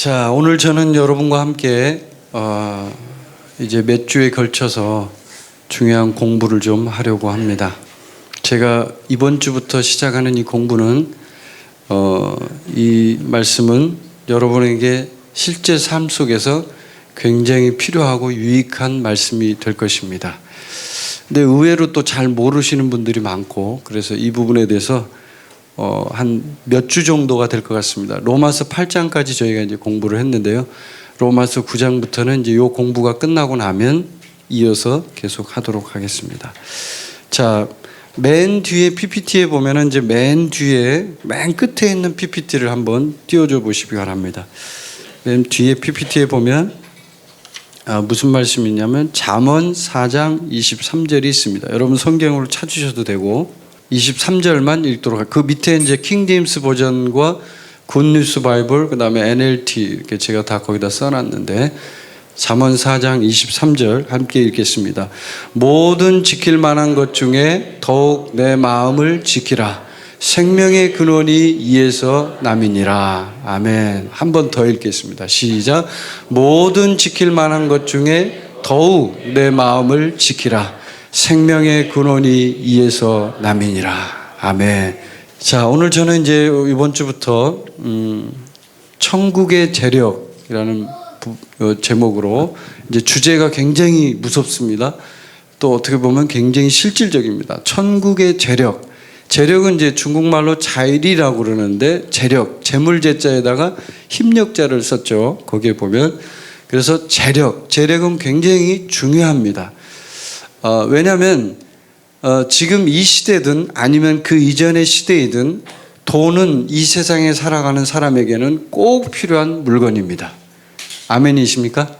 자, 오늘 저는 여러분과 함께 이제 몇 주에 걸쳐서 중요한 공부를 좀 하려고 합니다. 제가 이번 주부터 시작하는 이 공부는 이 말씀은 여러분에게 실제 삶 속에서 굉장히 필요하고 유익한 말씀이 될 것입니다. 근데 의외로 또 잘 모르시는 분들이 많고, 그래서 이 부분에 대해서 한 몇 주 정도가 될 것 같습니다. 로마서 8장까지 저희가 이제 공부를 했는데요. 로마서 9장부터는 이제 요 공부가 끝나고 나면 이어서 계속 하도록 하겠습니다. 자, 맨 뒤에 PPT에 보면은 이제 맨 뒤에 맨 끝에 있는 PPT를 한번 띄워줘 보시기 바랍니다. 맨 뒤에 PPT에 보면 무슨 말씀이 있냐면 잠언 4장 23절이 있습니다. 여러분 성경으로 찾으셔도 되고 23절만 읽도록 할게요. 그 밑에 이제 킹제임스 버전과 굿뉴스 바이블, 그 다음에 NLT 이렇게 제가 다 거기다 써놨는데 잠언 4장 23절 함께 읽겠습니다. 모든 지킬 만한 것 중에 더욱 내 마음을 지키라. 생명의 근원이 이에서 남이니라. 아멘. 한 번 더 읽겠습니다. 시작. 모든 지킬 만한 것 중에 더욱 내 마음을 지키라. 생명의 근원이 이에서 남이니라. 아멘. 자, 오늘 저는 이제 이번 주부터 천국의 재력이라는 제목으로 이제 주제가 굉장히 무섭습니다. 또 어떻게 보면 굉장히 실질적입니다. 천국의 재력. 재력은 이제 중국말로 자일이라고 그러는데 재력, 재물재자에다가 힘력자를 썼죠. 거기에 보면. 그래서 재력은 굉장히 중요합니다. 왜냐하면 지금 이 시대든 아니면 그 이전의 시대이든 돈은 이 세상에 살아가는 사람에게는 꼭 필요한 물건입니다. 아멘이십니까?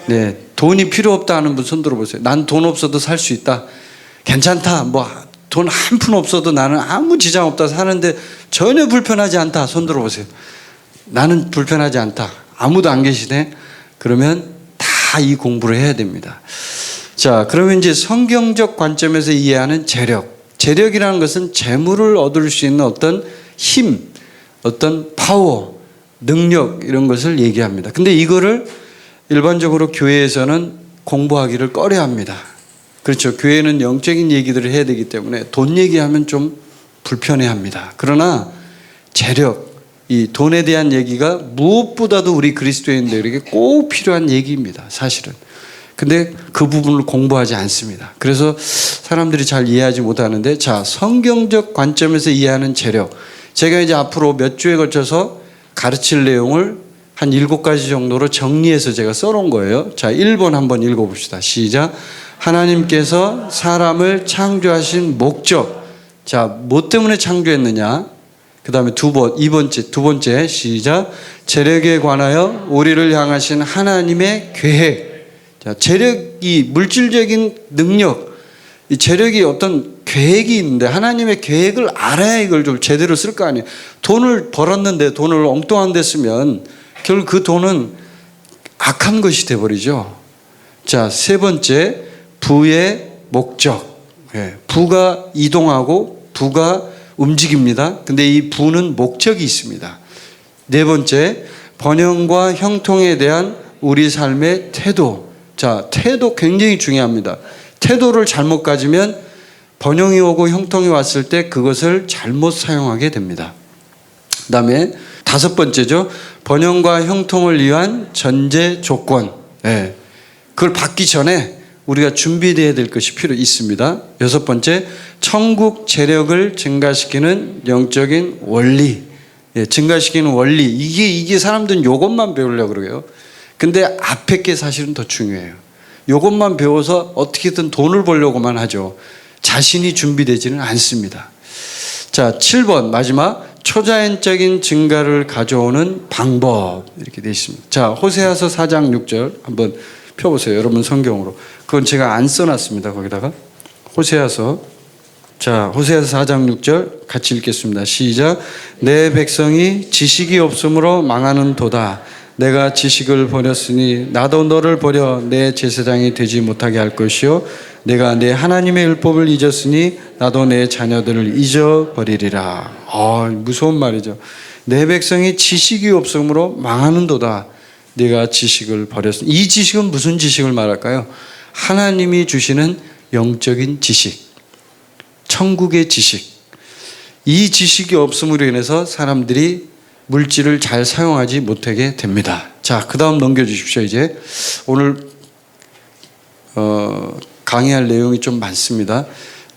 네, 돈이 필요 없다 하는 분 손 들어보세요. 난 돈 없어도 살 수 있다. 괜찮다. 뭐 돈 한 푼 없어도 나는 아무 지장 없다 사는데 전혀 불편하지 않다. 손 들어보세요. 나는 불편하지 않다. 아무도 안 계시네. 그러면 다 이 공부를 해야 됩니다. 자, 그러면 이제 성경적 관점에서 이해하는 재력이라는 것은 재물을 얻을 수 있는 어떤 힘, 어떤 파워, 능력 이런 것을 얘기합니다. 근데 이거를 일반적으로 교회에서는 공부하기를 꺼려합니다. 그렇죠. 교회는 영적인 얘기들을 해야 되기 때문에 돈 얘기하면 좀 불편해합니다. 그러나 재력, 이 돈에 대한 얘기가 무엇보다도 우리 그리스도인들에게 꼭 필요한 얘기입니다. 사실은. 근데 그 부분을 공부하지 않습니다. 그래서 사람들이 잘 이해하지 못하는데, 자, 성경적 관점에서 이해하는 재력. 제가 이제 앞으로 몇 주에 걸쳐서 가르칠 내용을 한 7가지 정도로 정리해서 제가 써놓은 거예요. 자, 1번 한번 읽어봅시다. 시작. 하나님께서 사람을 창조하신 목적. 자, 뭐 때문에 창조했느냐? 그 다음에 두 번째, 시작. 재력에 관하여 우리를 향하신 하나님의 계획. 자, 재력이 물질적인 능력, 이 재력이 어떤 계획이 있는데 하나님의 계획을 알아야 이걸 좀 제대로 쓸 거 아니에요. 돈을 벌었는데 돈을 엉뚱한 데 쓰면 결국 그 돈은 악한 것이 돼버리죠. 자, 세 번째, 부의 목적. 부가 이동하고 부가 움직입니다. 근데 이 부는 목적이 있습니다. 네 번째, 번영과 형통에 대한 우리 삶의 태도. 자, 태도 굉장히 중요합니다. 태도를 잘못 가지면 번영이 오고 형통이 왔을 때 그것을 잘못 사용하게 됩니다. 그 다음에 5번째죠. 번영과 형통을 위한 전제 조건. 그걸 받기 전에 우리가 준비되어야 될 것이 필요 있습니다. 6번째, 천국 재력을 증가시키는 영적인 원리. 증가시키는 원리. 이게 사람들은 이것만 배우려고 그러고요. 근데 앞에 게 사실은 더 중요해요. 이것만 배워서 어떻게든 돈을 벌려고만 하죠. 자신이 준비되지는 않습니다. 자, 7번 마지막, 초자연적인 증가를 가져오는 방법. 이렇게 되어 있습니다. 자, 호세아서 4장 6절 한번 펴보세요. 여러분 성경으로. 그건 제가 안 써놨습니다. 거기다가 호세아서. 자, 호세아서 4장 6절 같이 읽겠습니다. 시작. 내 백성이 지식이 없으므로 망하는 도다. 내가 지식을 버렸으니 나도 너를 버려 내 제사장이 되지 못하게 할 것이요 내가 내 하나님의 율법을 잊었으니 나도 내 자녀들을 잊어버리리라. 무서운 말이죠. 내 백성이 지식이 없으므로 망하는도다. 네가 지식을 버렸으니. 이 지식은 무슨 지식을 말할까요? 하나님이 주시는 영적인 지식, 천국의 지식. 이 지식이 없음으로 인해서 사람들이 물질을 잘 사용하지 못하게 됩니다. 자, 그 다음 넘겨주십시오. 이제 오늘 강의할 내용이 좀 많습니다.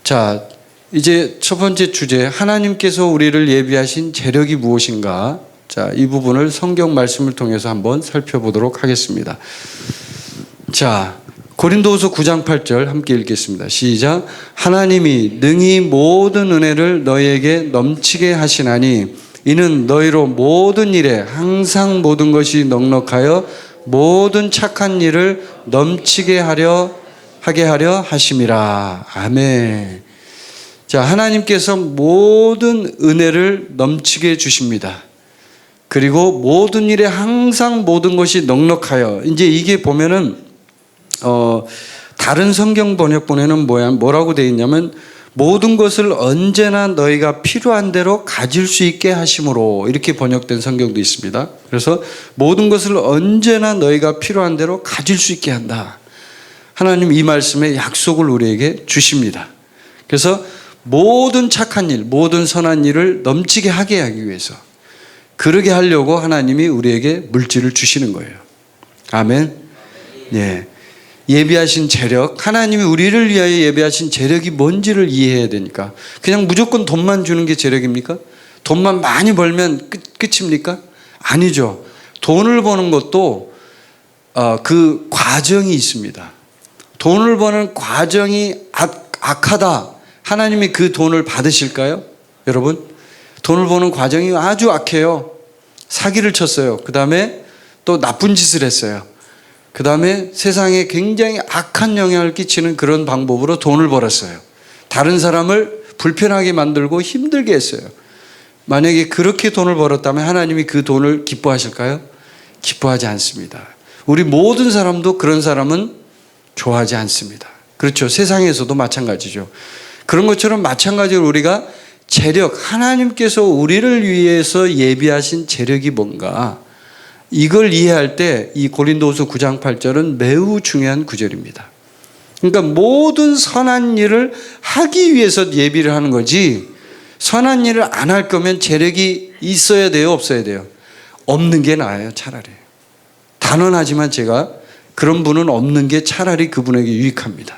자, 이제 첫 번째 주제, 하나님께서 우리를 예비하신 재력이 무엇인가? 자, 이 부분을 성경 말씀을 통해서 한번 살펴보도록 하겠습니다. 자, 고린도후서 9장 8절 함께 읽겠습니다. 시작. 하나님이 능히 모든 은혜를 너희에게 넘치게 하시나니 이는 너희로 모든 일에 항상 모든 것이 넉넉하여 모든 착한 일을 넘치게 하게 하려 하심이라. 아멘. 자, 하나님께서 모든 은혜를 넘치게 주십니다. 그리고 모든 일에 항상 모든 것이 넉넉하여. 이제 이게 보면은 다른 성경 번역본에는 뭐라고 되어 있냐면 모든 것을 언제나 너희가 필요한 대로 가질 수 있게 하심으로, 이렇게 번역된 성경도 있습니다. 그래서 모든 것을 언제나 너희가 필요한 대로 가질 수 있게 한다. 하나님 이 말씀에 약속을 우리에게 주십니다. 그래서 모든 착한 일, 모든 선한 일을 넘치게 하게 하기 위해서, 그러게 하려고 하나님이 우리에게 물질을 주시는 거예요. 아멘. 예. 예비하신 재력, 하나님이 우리를 위하여 예비하신 재력이 뭔지를 이해해야 되니까. 그냥 무조건 돈만 주는 게 재력입니까? 돈만 많이 벌면 끝입니까? 아니죠. 돈을 버는 것도 그 과정이 있습니다. 돈을 버는 과정이 악하다. 하나님이 그 돈을 받으실까요? 여러분, 돈을 버는 과정이 아주 악해요. 사기를 쳤어요. 그 다음에 또 나쁜 짓을 했어요. 그 다음에 세상에 굉장히 악한 영향을 끼치는 그런 방법으로 돈을 벌었어요. 다른 사람을 불편하게 만들고 힘들게 했어요. 만약에 그렇게 돈을 벌었다면 하나님이 그 돈을 기뻐하실까요? 기뻐하지 않습니다. 우리 모든 사람도 그런 사람은 좋아하지 않습니다. 그렇죠. 세상에서도 마찬가지죠. 그런 것처럼 마찬가지로 우리가 재력, 하나님께서 우리를 위해서 예비하신 재력이 뭔가, 이걸 이해할 때 이 고린도후서 9장 8절은 매우 중요한 구절입니다. 그러니까 모든 선한 일을 하기 위해서 예비를 하는 거지, 선한 일을 안 할 거면 재력이 있어야 돼요, 없어야 돼요? 없는 게 나아요, 차라리. 단언하지만 제가 그런 분은 없는 게 차라리 그분에게 유익합니다.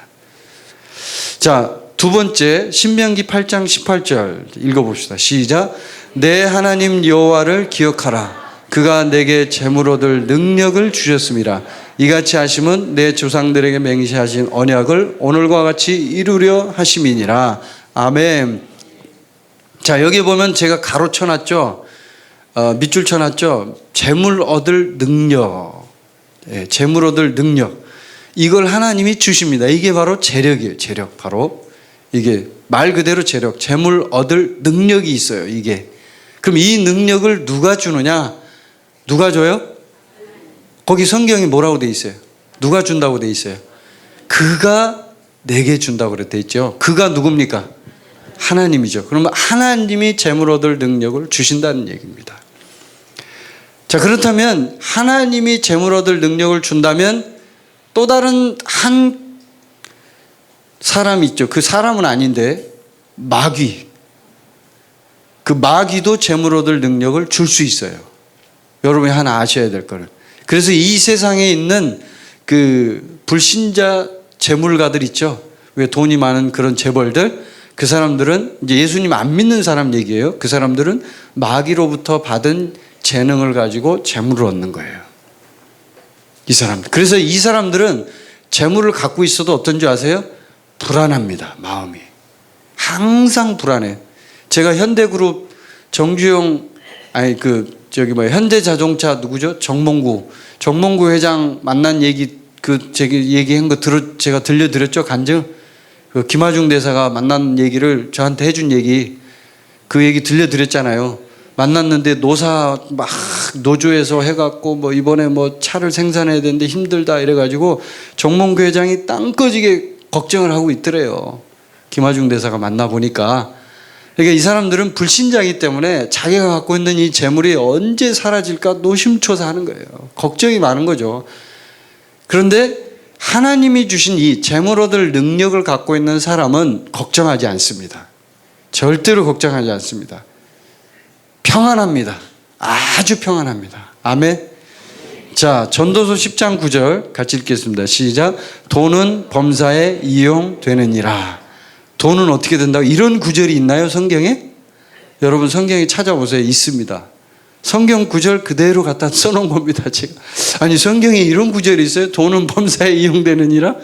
자, 두 번째, 신명기 8장 18절 읽어봅시다. 시작. 내 하나님 여호와를 기억하라. 그가 내게 재물 얻을 능력을 주셨습니다. 이같이 하심은 내 조상들에게 맹세하신 언약을 오늘과 같이 이루려 하심이니라. 아멘. 자, 여기 보면 제가 가로 쳐놨죠. 밑줄 쳐놨죠. 재물 얻을 능력. 예, 재물 얻을 능력. 이걸 하나님이 주십니다. 이게 바로 재력이에요. 재력. 바로 이게 말 그대로 재력. 재물 얻을 능력이 있어요. 이게. 그럼 이 능력을 누가 주느냐? 누가 줘요? 거기 성경이 뭐라고 돼 있어요? 누가 준다고 돼 있어요? 그가 내게 준다고 그래 돼 있죠. 그가 누굽니까? 하나님이죠. 그러면 하나님이 재물 얻을 능력을 주신다는 얘기입니다. 자, 그렇다면 하나님이 재물 얻을 능력을 준다면 또 다른 한 사람이 있죠. 그 사람은 아닌데 마귀. 그 마귀도 재물 얻을 능력을 줄 수 있어요. 여러분이 하나 아셔야 될 거는. 그래서 이 세상에 있는 그 불신자 재물가들 있죠. 왜 돈이 많은 그런 재벌들, 그 사람들은 이제 예수님 안 믿는 사람 얘기예요. 그 사람들은 마귀로부터 받은 재능을 가지고 재물을 얻는 거예요. 이 사람들. 그래서 이 사람들은 재물을 갖고 있어도 어떤 줄 아세요? 불안합니다. 마음이. 항상 불안해요. 제가 현대그룹 정주영, 현대자동차 누구죠? 정몽구 회장 만난 얘기, 제가 얘기한 거 제가 들려드렸죠? 간증? 그 김하중 대사가 만난 얘기를 저한테 해준 얘기, 그 얘기 들려드렸잖아요. 만났는데 노조에서 해갖고 이번에 차를 생산해야 되는데 힘들다 이래가지고 정몽구 회장이 땅 꺼지게 걱정을 하고 있더래요. 김하중 대사가 만나보니까. 그러니까 이 사람들은 불신자이기 때문에 자기가 갖고 있는 이 재물이 언제 사라질까 노심초사하는 거예요. 걱정이 많은 거죠. 그런데 하나님이 주신 이 재물 얻을 능력을 갖고 있는 사람은 걱정하지 않습니다. 절대로 걱정하지 않습니다. 평안합니다. 아주 평안합니다. 아멘. 자, 전도서 10장 9절 같이 읽겠습니다. 시작. 돈은 범사에 이용되느니라. 돈은 어떻게 된다고? 이런 구절이 있나요, 성경에? 여러분 성경에 찾아보세요. 있습니다. 성경 구절 그대로 갖다 써놓은 겁니다, 제가. 아니, 성경에 이런 구절이 있어요? 돈은 범사에 이용되느니라?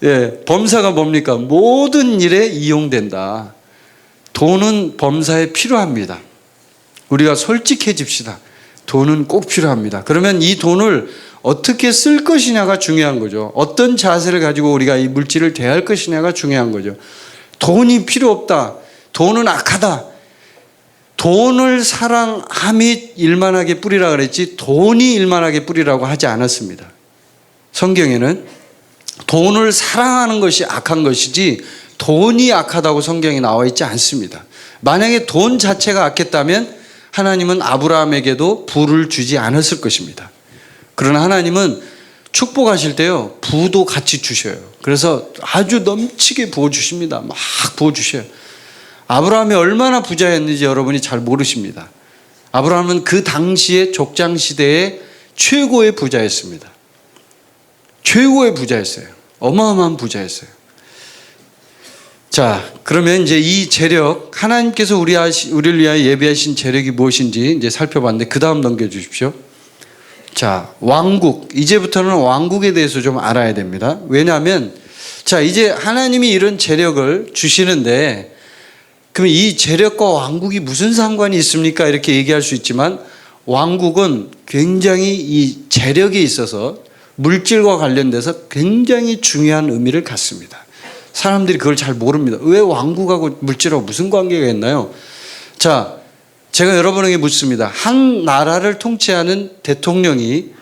예, 범사가 뭡니까? 모든 일에 이용된다. 돈은 범사에 필요합니다. 우리가 솔직해집시다. 돈은 꼭 필요합니다. 그러면 이 돈을 어떻게 쓸 것이냐가 중요한 거죠. 어떤 자세를 가지고 우리가 이 물질을 대할 것이냐가 중요한 거죠. 돈이 필요 없다. 돈은 악하다. 돈을 사랑함이 일만하게 뿌리라 그랬지 돈이 일만하게 뿌리라고 하지 않았습니다. 성경에는 돈을 사랑하는 것이 악한 것이지 돈이 악하다고 성경에 나와 있지 않습니다. 만약에 돈 자체가 악했다면 하나님은 아브라함에게도 부를 주지 않았을 것입니다. 그러나 하나님은 축복하실 때요, 부도 같이 주셔요. 그래서 아주 넘치게 부어주십니다. 막 부어주셔요. 아브라함이 얼마나 부자였는지 여러분이 잘 모르십니다. 아브라함은 그 당시의 족장시대의 최고의 부자였습니다. 최고의 부자였어요. 어마어마한 부자였어요. 자, 그러면 이제 이 재력, 하나님께서 우리를 위하여 예비하신 재력이 무엇인지 이제 살펴봤는데 그 다음 넘겨주십시오. 자, 왕국. 이제부터는 왕국에 대해서 좀 알아야 됩니다. 왜냐하면 자, 이제 하나님이 이런 재력을 주시는데 그럼 이 재력과 왕국이 무슨 상관이 있습니까? 이렇게 얘기할 수 있지만 왕국은 굉장히 이 재력에 있어서 물질과 관련돼서 굉장히 중요한 의미를 갖습니다. 사람들이 그걸 잘 모릅니다. 왜 왕국하고 물질하고 무슨 관계가 있나요? 자, 제가 여러분에게 묻습니다. 한 나라를 통치하는 대통령이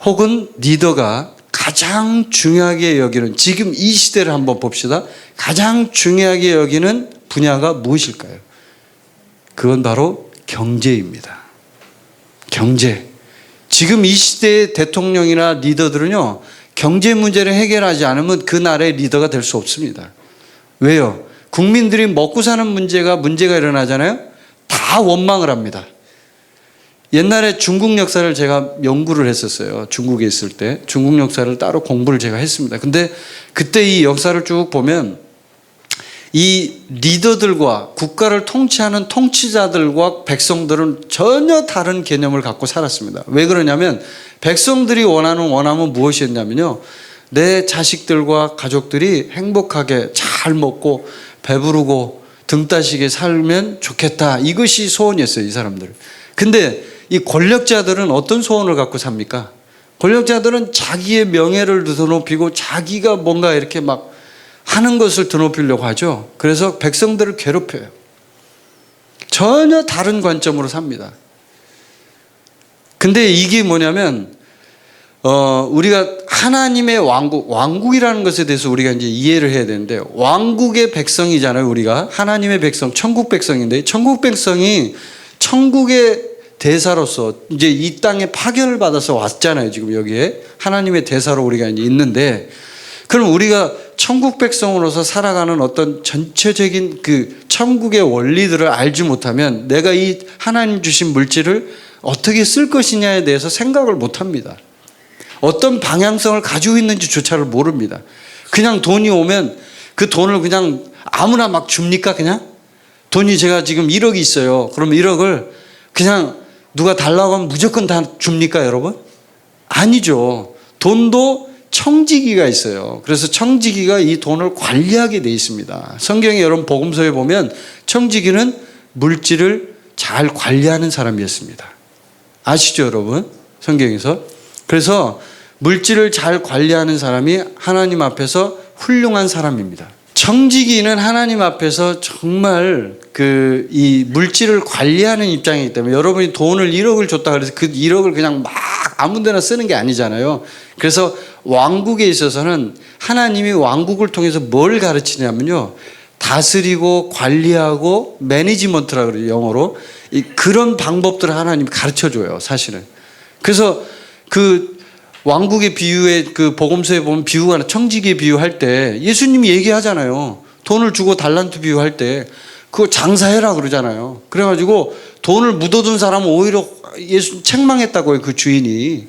혹은 리더가 가장 중요하게 여기는, 지금 이 시대를 한번 봅시다. 가장 중요하게 여기는 분야가 무엇일까요? 그건 바로 경제입니다. 경제. 지금 이 시대의 대통령이나 리더들은요, 경제 문제를 해결하지 않으면 그 나라의 리더가 될 수 없습니다. 왜요? 국민들이 먹고 사는 문제가 일어나잖아요. 다 원망을 합니다. 옛날에 중국 역사를 제가 연구를 했었어요. 중국에 있을 때 중국 역사를 따로 공부를 제가 했습니다. 근데 그때 이 역사를 쭉 보면 이 리더들과 국가를 통치하는 통치자들과 백성들은 전혀 다른 개념을 갖고 살았습니다. 왜 그러냐면 백성들이 원하는 원함은 무엇이었냐면요, 내 자식들과 가족들이 행복하게 잘 먹고 배부르고 등 따시게 살면 좋겠다, 이것이 소원이었어요, 이 사람들. 근데 이 권력자들은 어떤 소원을 갖고 삽니까? 권력자들은 자기의 명예를 드높이고 자기가 뭔가 이렇게 막 하는 것을 드높이려고 하죠. 그래서 백성들을 괴롭혀요. 전혀 다른 관점으로 삽니다. 근데 이게 뭐냐면 우리가 하나님의 왕국이라는 것에 대해서 우리가 이제 이해를 해야 되는데, 왕국의 백성이잖아요. 우리가 하나님의 백성, 천국 백성인데, 천국 백성이 천국의 대사로서 이제 이 땅에 파견을 받아서 왔잖아요. 지금 여기에 하나님의 대사로 우리가 이제 있는데, 그럼 우리가 천국 백성으로서 살아가는 어떤 전체적인 그 천국의 원리들을 알지 못하면 내가 이 하나님 주신 물질을 어떻게 쓸 것이냐에 대해서 생각을 못 합니다. 어떤 방향성을 가지고 있는지조차를 모릅니다. 그냥 돈이 오면 그 돈을 그냥 아무나 막 줍니까? 그냥 돈이, 제가 지금 1억이 있어요. 그럼 1억을 그냥 누가 달라고 하면 무조건 다 줍니까, 여러분? 아니죠. 돈도 청지기가 있어요. 그래서 청지기가 이 돈을 관리하게 돼 있습니다. 성경에 여러분 복음서에 보면 청지기는 물질을 잘 관리하는 사람이었습니다. 아시죠, 여러분? 성경에서. 그래서 물질을 잘 관리하는 사람이 하나님 앞에서 훌륭한 사람입니다. 청지기는 하나님 앞에서 정말 이 물질을 관리하는 입장이기 때문에, 여러분이 돈을 1억을 줬다 그래서 그 1억을 그냥 막 아무 데나 쓰는 게 아니잖아요. 그래서 왕국에 있어서는 하나님이 왕국을 통해서 뭘 가르치냐면요, 다 다스리고 관리하고 매니지먼트라 그러죠, 영어로. 그런 방법들을 하나님이 가르쳐 줘요, 사실은. 그래서 그 왕국의 비유에 그 복음서에 보면 비유가 청지기의 비유할 때 예수님이 얘기하잖아요. 돈을 주고 달란트 비유할 때 그거 장사해라 그러잖아요. 그래가지고 돈을 묻어둔 사람은 오히려 예수 책망했다고요, 그 주인이.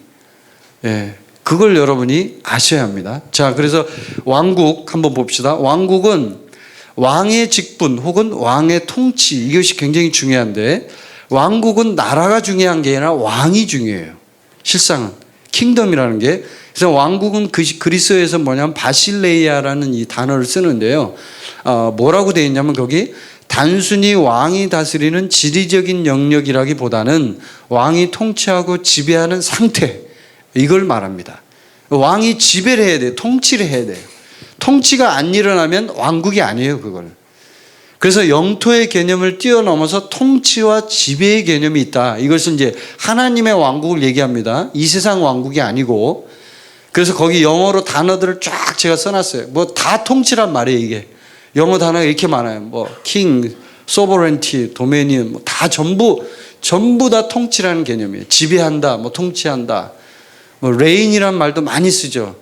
예. 그걸 여러분이 아셔야 합니다. 자, 그래서 왕국 한번 봅시다. 왕국은 왕의 직분 혹은 왕의 통치, 이것이 굉장히 중요한데, 왕국은 나라가 중요한 게 아니라 왕이 중요해요. 실상은 킹덤이라는 게. 그래서 왕국은 그리스어에서 뭐냐면 바실레이아라는 이 단어를 쓰는데요. 뭐라고 되어 있냐면 거기 단순히 왕이 다스리는 지리적인 영역이라기보다는 왕이 통치하고 지배하는 상태, 이걸 말합니다. 왕이 지배를 해야 돼요. 통치를 해야 돼요. 통치가 안 일어나면 왕국이 아니에요, 그걸. 그래서 영토의 개념을 뛰어넘어서 통치와 지배의 개념이 있다. 이것은 이제 하나님의 왕국을 얘기합니다. 이 세상 왕국이 아니고. 그래서 거기 영어로 단어들을 쫙 제가 써놨어요. 뭐 다 통치란 말이에요, 이게. 영어 단어가 이렇게 많아요. 뭐 king, sovereignty, dominion, 뭐 다 전부 다 통치라는 개념이에요. 지배한다, 뭐 통치한다. 뭐 레인이란 말도 많이 쓰죠.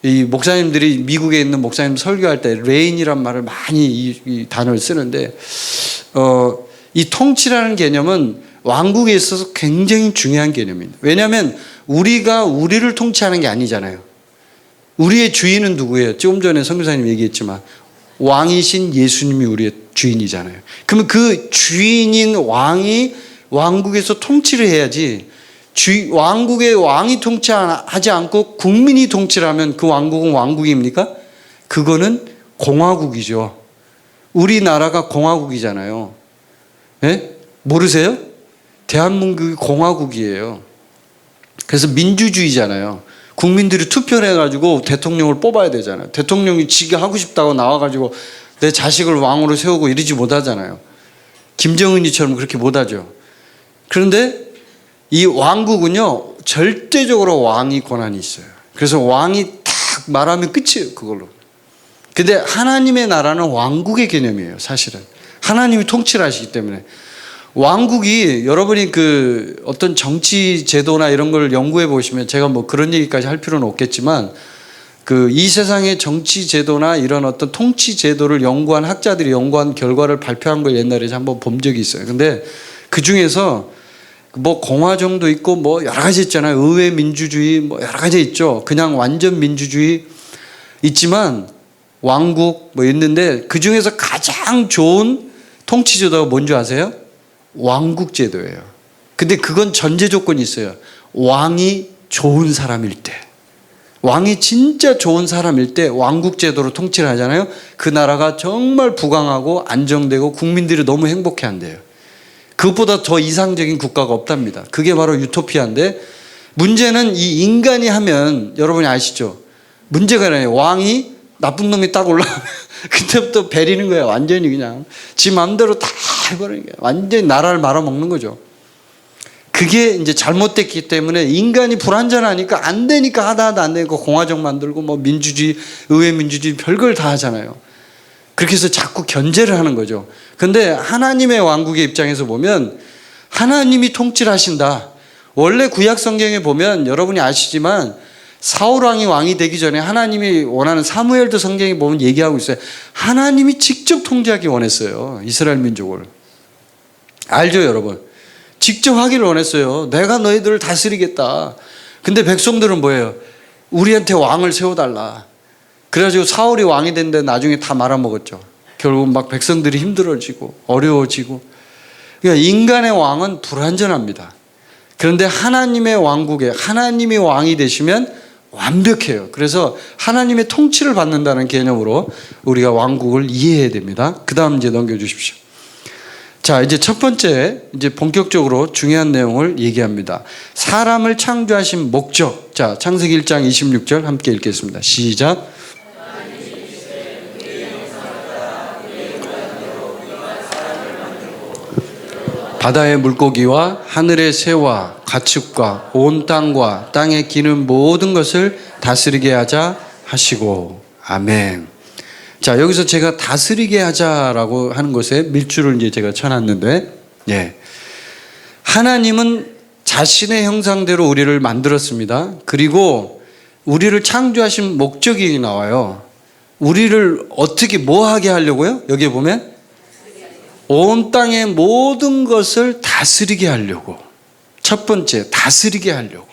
이 목사님들이 미국에 있는 목사님 설교할 때 레인이란 말을 많이 이 단어를 쓰는데, 이 통치라는 개념은 왕국에 있어서 굉장히 중요한 개념입니다. 왜냐하면 우리가 우리를 통치하는 게 아니잖아요. 우리의 주인은 누구예요? 조금 전에 선교사님 얘기했지만 왕이신 예수님이 우리의 주인이잖아요. 그러면 그 주인인 왕이 왕국에서 통치를 해야지, 왕국의 왕이 통치하지 않고 국민이 통치를 하면 그 왕국은 왕국입니까? 그거는 공화국이죠. 우리나라가 공화국이잖아요. 네? 모르세요? 대한민국이 공화국이에요. 그래서 민주주의잖아요. 국민들이 투표를 해가지고 대통령을 뽑아야 되잖아요. 대통령이 지가 하고 싶다고 나와가지고 내 자식을 왕으로 세우고 이러지 못하잖아요. 김정은이처럼 그렇게 못하죠. 그런데 이 왕국은요, 절대적으로 왕이 권한이 있어요. 그래서 왕이 딱 말하면 끝이에요, 그걸로. 근데 하나님의 나라는 왕국의 개념이에요, 사실은. 하나님이 통치를 하시기 때문에. 왕국이, 여러분이 그 어떤 정치 제도나 이런 걸 연구해 보시면, 제가 뭐 그런 얘기까지 할 필요는 없겠지만, 그 이 세상의 정치 제도나 이런 어떤 통치 제도를 연구한 학자들이 연구한 결과를 발표한 걸 옛날에 한번 본 적이 있어요. 근데 그 중에서 뭐 공화정도 있고 뭐 여러 가지 있잖아요. 의회 민주주의 뭐 여러 가지 있죠. 그냥 완전 민주주의 있지만 왕국 뭐 있는데, 그 중에서 가장 좋은 통치 제도가 뭔지 아세요? 왕국 제도예요. 근데 그건 전제 조건이 있어요. 왕이 좋은 사람일 때. 왕이 진짜 좋은 사람일 때 왕국 제도로 통치를 하잖아요. 그 나라가 정말 부강하고 안정되고 국민들이 너무 행복해 한대요. 그것보다 더 이상적인 국가가 없답니다. 그게 바로 유토피아인데, 문제는 이 인간이 하면, 여러분이 아시죠? 문제가 아니에요. 왕이 나쁜 놈이 딱 올라오면 그때부터 베리는 거예요. 완전히 그냥 지 마음대로 다 해버리는 거예요. 완전히 나라를 말아먹는 거죠. 그게 이제 잘못됐기 때문에 인간이 불완전하니까 안 되니까 하다 안 되니까 공화정 만들고 뭐 민주주의, 의회 민주주의 별걸 다 하잖아요. 그렇게 해서 자꾸 견제를 하는 거죠. 근데 하나님의 왕국의 입장에서 보면 하나님이 통치를 하신다. 원래 구약 성경에 보면 여러분이 아시지만 사울 왕이 왕이 되기 전에 하나님이 원하는, 사무엘도 성경에 보면 얘기하고 있어요. 하나님이 직접 통치하기 원했어요, 이스라엘 민족을. 알죠, 여러분? 직접 하기를 원했어요. 내가 너희들을 다스리겠다. 근데 백성들은 뭐예요? 우리한테 왕을 세워달라. 그래가지고 사울이 왕이 됐는데 나중에 다 말아먹었죠. 결국 막 백성들이 힘들어지고 어려워지고. 그러니까 인간의 왕은 불완전합니다. 그런데 하나님의 왕국에 하나님이 왕이 되시면 완벽해요. 그래서 하나님의 통치를 받는다는 개념으로 우리가 왕국을 이해해야 됩니다. 그 다음 이제 넘겨주십시오. 자, 이제 첫 번째, 이제 본격적으로 중요한 내용을 얘기합니다. 사람을 창조하신 목적. 자, 창세기 1장 26절 함께 읽겠습니다. 시작. 바다의 물고기와 하늘의 새와 가축과 온 땅과 땅에 기는 모든 것을 다스리게 하자 하시고. 아멘. 자, 여기서 제가 다스리게 하자라고 하는 것에 밀주를 이제 제가 쳐놨는데, 예. 하나님은 자신의 형상대로 우리를 만들었습니다. 그리고 우리를 창조하신 목적이 나와요. 우리를 어떻게 뭐 하게 하려고요? 여기 보면 온 땅의 모든 것을 다스리게 하려고. 첫 번째, 다스리게 하려고.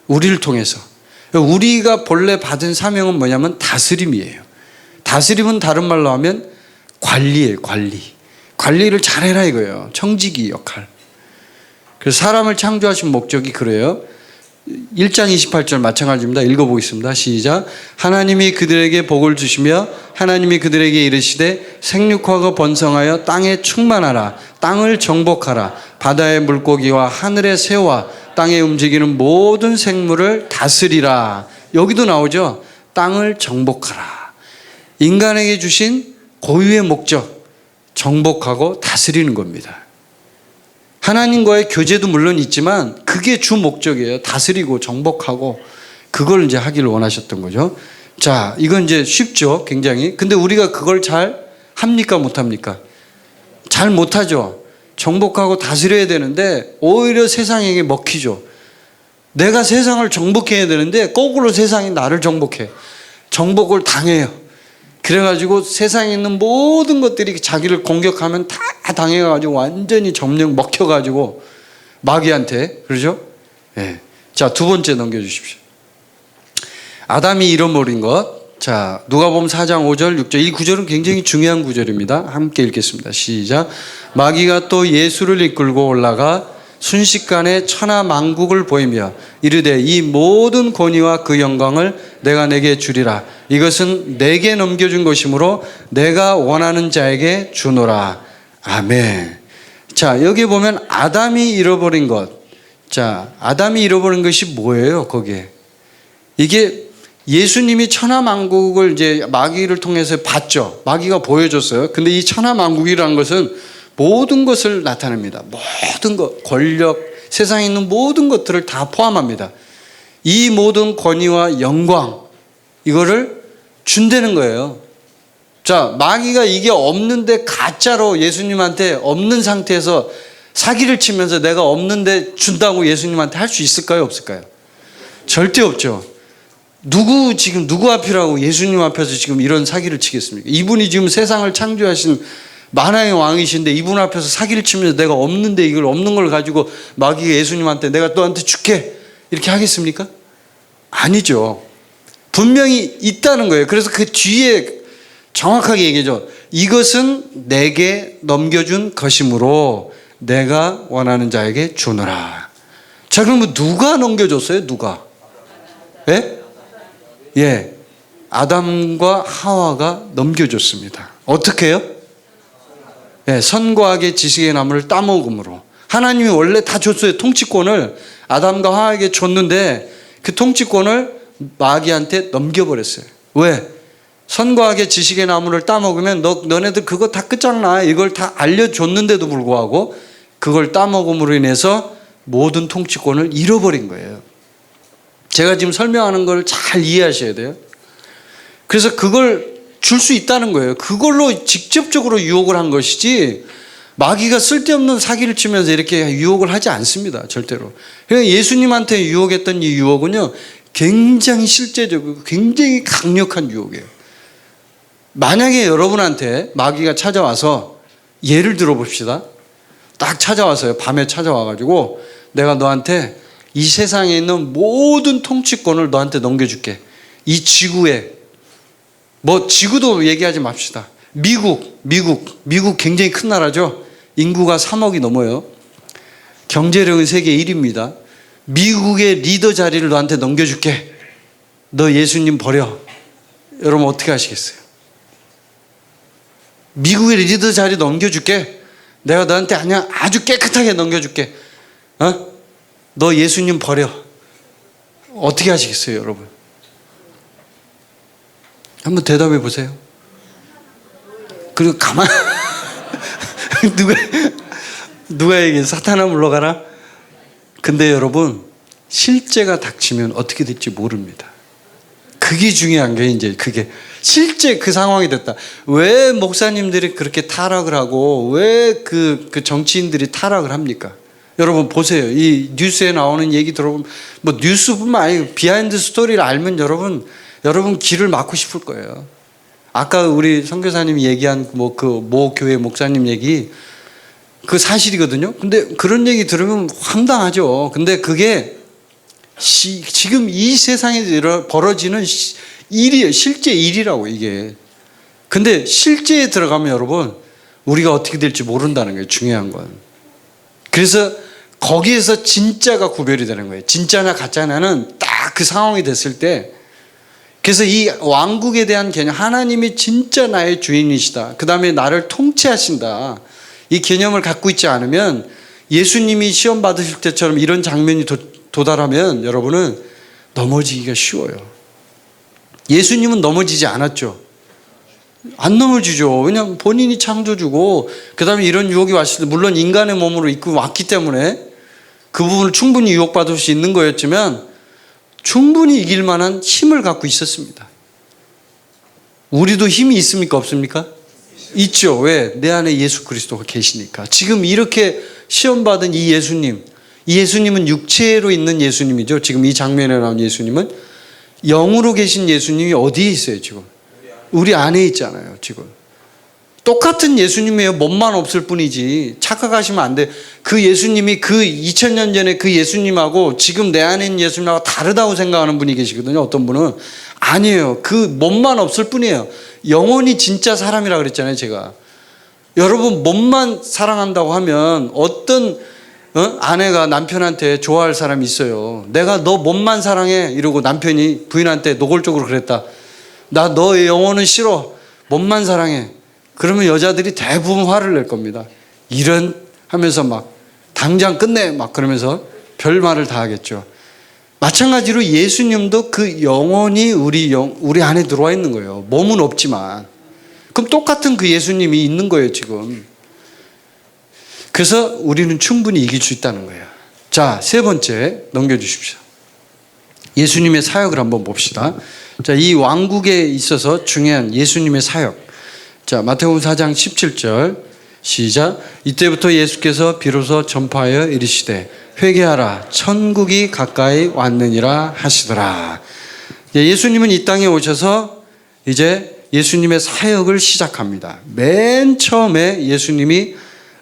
우리를 통해서. 우리가 본래 받은 사명은 뭐냐면 다스림이에요. 다스림은 다른 말로 하면 관리예요, 관리. 관리를 잘해라 이거예요. 청지기 역할. 그래서 사람을 창조하신 목적이 그래요. 1장 28절 마찬가지입니다. 읽어보겠습니다. 시작. 하나님이 그들에게 복을 주시며 하나님이 그들에게 이르시되 생육하고 번성하여 땅에 충만하라. 땅을 정복하라. 바다의 물고기와 하늘의 새와 땅에 움직이는 모든 생물을 다스리라. 여기도 나오죠. 땅을 정복하라. 인간에게 주신 고유의 목적, 정복하고 다스리는 겁니다. 하나님과의 교제도 물론 있지만 그게 주 목적이에요. 다스리고 정복하고 그걸 이제 하기를 원하셨던 거죠. 자, 이건 이제 쉽죠. 굉장히. 근데 우리가 그걸 잘 합니까? 못합니까? 잘 못하죠. 정복하고 다스려야 되는데 오히려 세상에게 먹히죠. 내가 세상을 정복해야 되는데 거꾸로 세상이 나를 정복해. 정복을 당해요. 그래가지고 세상에 있는 모든 것들이 자기를 공격하면 다 당해가지고 완전히 점령 먹혀가지고 마귀한테. 그러죠? 예. 자, 두 번째 넘겨주십시오. 아담이 잃어버린 것. 자, 누가복음 4장 5절 6절. 이 구절은 굉장히 중요한 구절입니다. 함께 읽겠습니다. 시작. 마귀가 또 예수를 이끌고 올라가 순식간에 천하만국을 보이며 이르되 이 모든 권위와 그 영광을 내가 내게 주리라. 이것은 내게 넘겨준 것이므로 내가 원하는 자에게 주노라. 아멘. 자, 여기 보면 아담이 잃어버린 것. 자, 아담이 잃어버린 것이 뭐예요? 거기에 이게 예수님이 천하만국을 이제 마귀를 통해서 봤죠. 마귀가 보여줬어요. 근데 이 천하만국이라는 것은 모든 것을 나타냅니다. 모든 것, 권력, 세상에 있는 모든 것들을 다 포함합니다. 이 모든 권위와 영광, 이거를 준다는 거예요. 자, 마귀가 이게 없는데 가짜로 예수님한테 없는 상태에서 사기를 치면서 내가 없는데 준다고 예수님한테 할 수 있을까요? 없을까요? 절대 없죠. 누구 앞이라고 예수님 앞에서 지금 이런 사기를 치겠습니까? 이분이 지금 세상을 창조하신 만왕의 왕이신데 이분 앞에서 사기를 치면서 내가 없는데 이걸 없는 걸 가지고 마귀가 예수님한테 내가 너한테 줄게 이렇게 하겠습니까? 아니죠. 분명히 있다는 거예요. 그래서 그 뒤에 정확하게 얘기하죠. 이것은 내게 넘겨준 것이므로 내가 원하는 자에게 주노라. 자, 그러면 누가 넘겨줬어요? 누가? 예? 예. 아담과 하와가 넘겨줬습니다. 어떻게 해요? 예, 선과 악의 지식의 나무를 따먹음으로. 하나님이 원래 다 줬어요. 통치권을 아담과 하와에게 줬는데 그 통치권을 마귀한테 넘겨버렸어요. 왜? 선과 악의 지식의 나무를 따먹으면 너네들 그거 다 끝장나. 이걸 다 알려줬는데도 불구하고 그걸 따먹음으로 인해서 모든 통치권을 잃어버린 거예요. 제가 지금 설명하는 걸 잘 이해하셔야 돼요. 그래서 그걸 줄 수 있다는 거예요. 그걸로 직접적으로 유혹을 한 것이지 마귀가 쓸데없는 사기를 치면서 이렇게 유혹을 하지 않습니다. 절대로. 그러니까 예수님한테 유혹했던 이 유혹은요, 굉장히 실제적이고 굉장히 강력한 유혹이에요. 만약에 여러분한테 마귀가 찾아와서 예를 들어 봅시다. 딱 찾아왔어요. 밤에 찾아와가지고 내가 너한테 이 세상에 있는 모든 통치권을 너한테 넘겨줄게. 이 지구에 뭐 지구도 얘기하지 맙시다. 미국 굉장히 큰 나라죠. 인구가 3억이 넘어요. 경제력은 세계 1위입니다. 미국의 리더 자리를 너한테 넘겨줄게. 너 예수님 버려. 여러분 어떻게 하시겠어요? 미국의 리더 자리 넘겨줄게. 내가 너한테 그냥 아주 깨끗하게 넘겨줄게. 너 예수님 버려. 어떻게 하시겠어요, 여러분? 한번 대답해 보세요. 그리고 가만 누가 얘기해? 사탄아 물러가라. 근데 여러분 실제가 닥치면 어떻게 될지 모릅니다. 그게 중요한 게 이제 그게 실제 그 상황이 됐다. 왜 목사님들이 그렇게 타락을 하고 왜 그 정치인들이 타락을 합니까? 여러분 보세요. 이 뉴스에 나오는 얘기 들어보면 뭐 뉴스뿐만 아니고 비하인드 스토리를 알면 여러분 귀를 막고 싶을 거예요. 아까 우리 선교사님이 얘기한 뭐 그 모 교회 목사님 얘기 그 사실이거든요. 근데 그런 얘기 들으면 황당하죠. 근데 그게 지금 이 세상에 벌어지는 일이에요. 실제 일이라고 이게. 근데 실제에 들어가면 여러분 우리가 어떻게 될지 모른다는 거예요. 중요한 건. 그래서 거기에서 진짜가 구별이 되는 거예요. 진짜나 가짜냐는 딱 그 상황이 됐을 때. 그래서 이 왕국에 대한 개념, 하나님이 진짜 나의 주인이시다. 그 다음에 나를 통치하신다. 이 개념을 갖고 있지 않으면 예수님이 시험 받으실 때처럼 이런 장면이 도달하면 여러분은 넘어지기가 쉬워요. 예수님은 넘어지지 않았죠. 안 넘어지죠. 왜냐하면 본인이 창조주고 그 다음에 이런 유혹이 왔을 때 물론 인간의 몸으로 입고 왔기 때문에 그 부분을 충분히 유혹받을 수 있는 거였지만 충분히 이길 만한 힘을 갖고 있었습니다. 우리도 힘이 있습니까? 없습니까? 있죠. 왜? 내 안에 예수 그리스도가 계시니까. 지금 이렇게 시험받은 이 예수님은 육체로 있는 예수님이죠. 지금 이 장면에 나온 예수님은 영으로 계신 예수님이 어디에 있어요 지금? 우리 안에 있잖아요 지금. 똑같은 예수님이에요. 몸만 없을 뿐이지. 착각하시면 안 돼. 그 예수님이 그 2000년 전에 그 예수님하고 지금 내 안에 있는 예수님하고 다르다고 생각하는 분이 계시거든요. 어떤 분은 아니에요. 그 몸만 없을 뿐이에요. 영혼이 진짜 사람이라고 그랬잖아요 제가. 여러분 몸만 사랑한다고 하면 어떤 아내가 남편한테 좋아할 사람이 있어요. 내가 너 몸만 사랑해 이러고 남편이 부인한테 노골적으로 그랬다. 나 너의 영혼은 싫어. 몸만 사랑해. 그러면 여자들이 대부분 화를 낼 겁니다. 이런 하면서 막 당장 끝내 막 그러면서 별말을 다 하겠죠. 마찬가지로 예수님도 그 영혼이 우리 안에 들어와 있는 거예요. 몸은 없지만. 그럼 똑같은 그 예수님이 있는 거예요 지금. 그래서 우리는 충분히 이길 수 있다는 거예요. 자, 세 번째 넘겨주십시오. 예수님의 사역을 한번 봅시다. 자, 이 왕국에 있어서 중요한 예수님의 사역. 자, 마태복음 4장 17절 시작. 이때부터 예수께서 비로소 전파하여 이르시되 회개하라 천국이 가까이 왔느니라 하시더라. 예수님은 이 땅에 오셔서 이제 예수님의 사역을 시작합니다. 맨 처음에 예수님이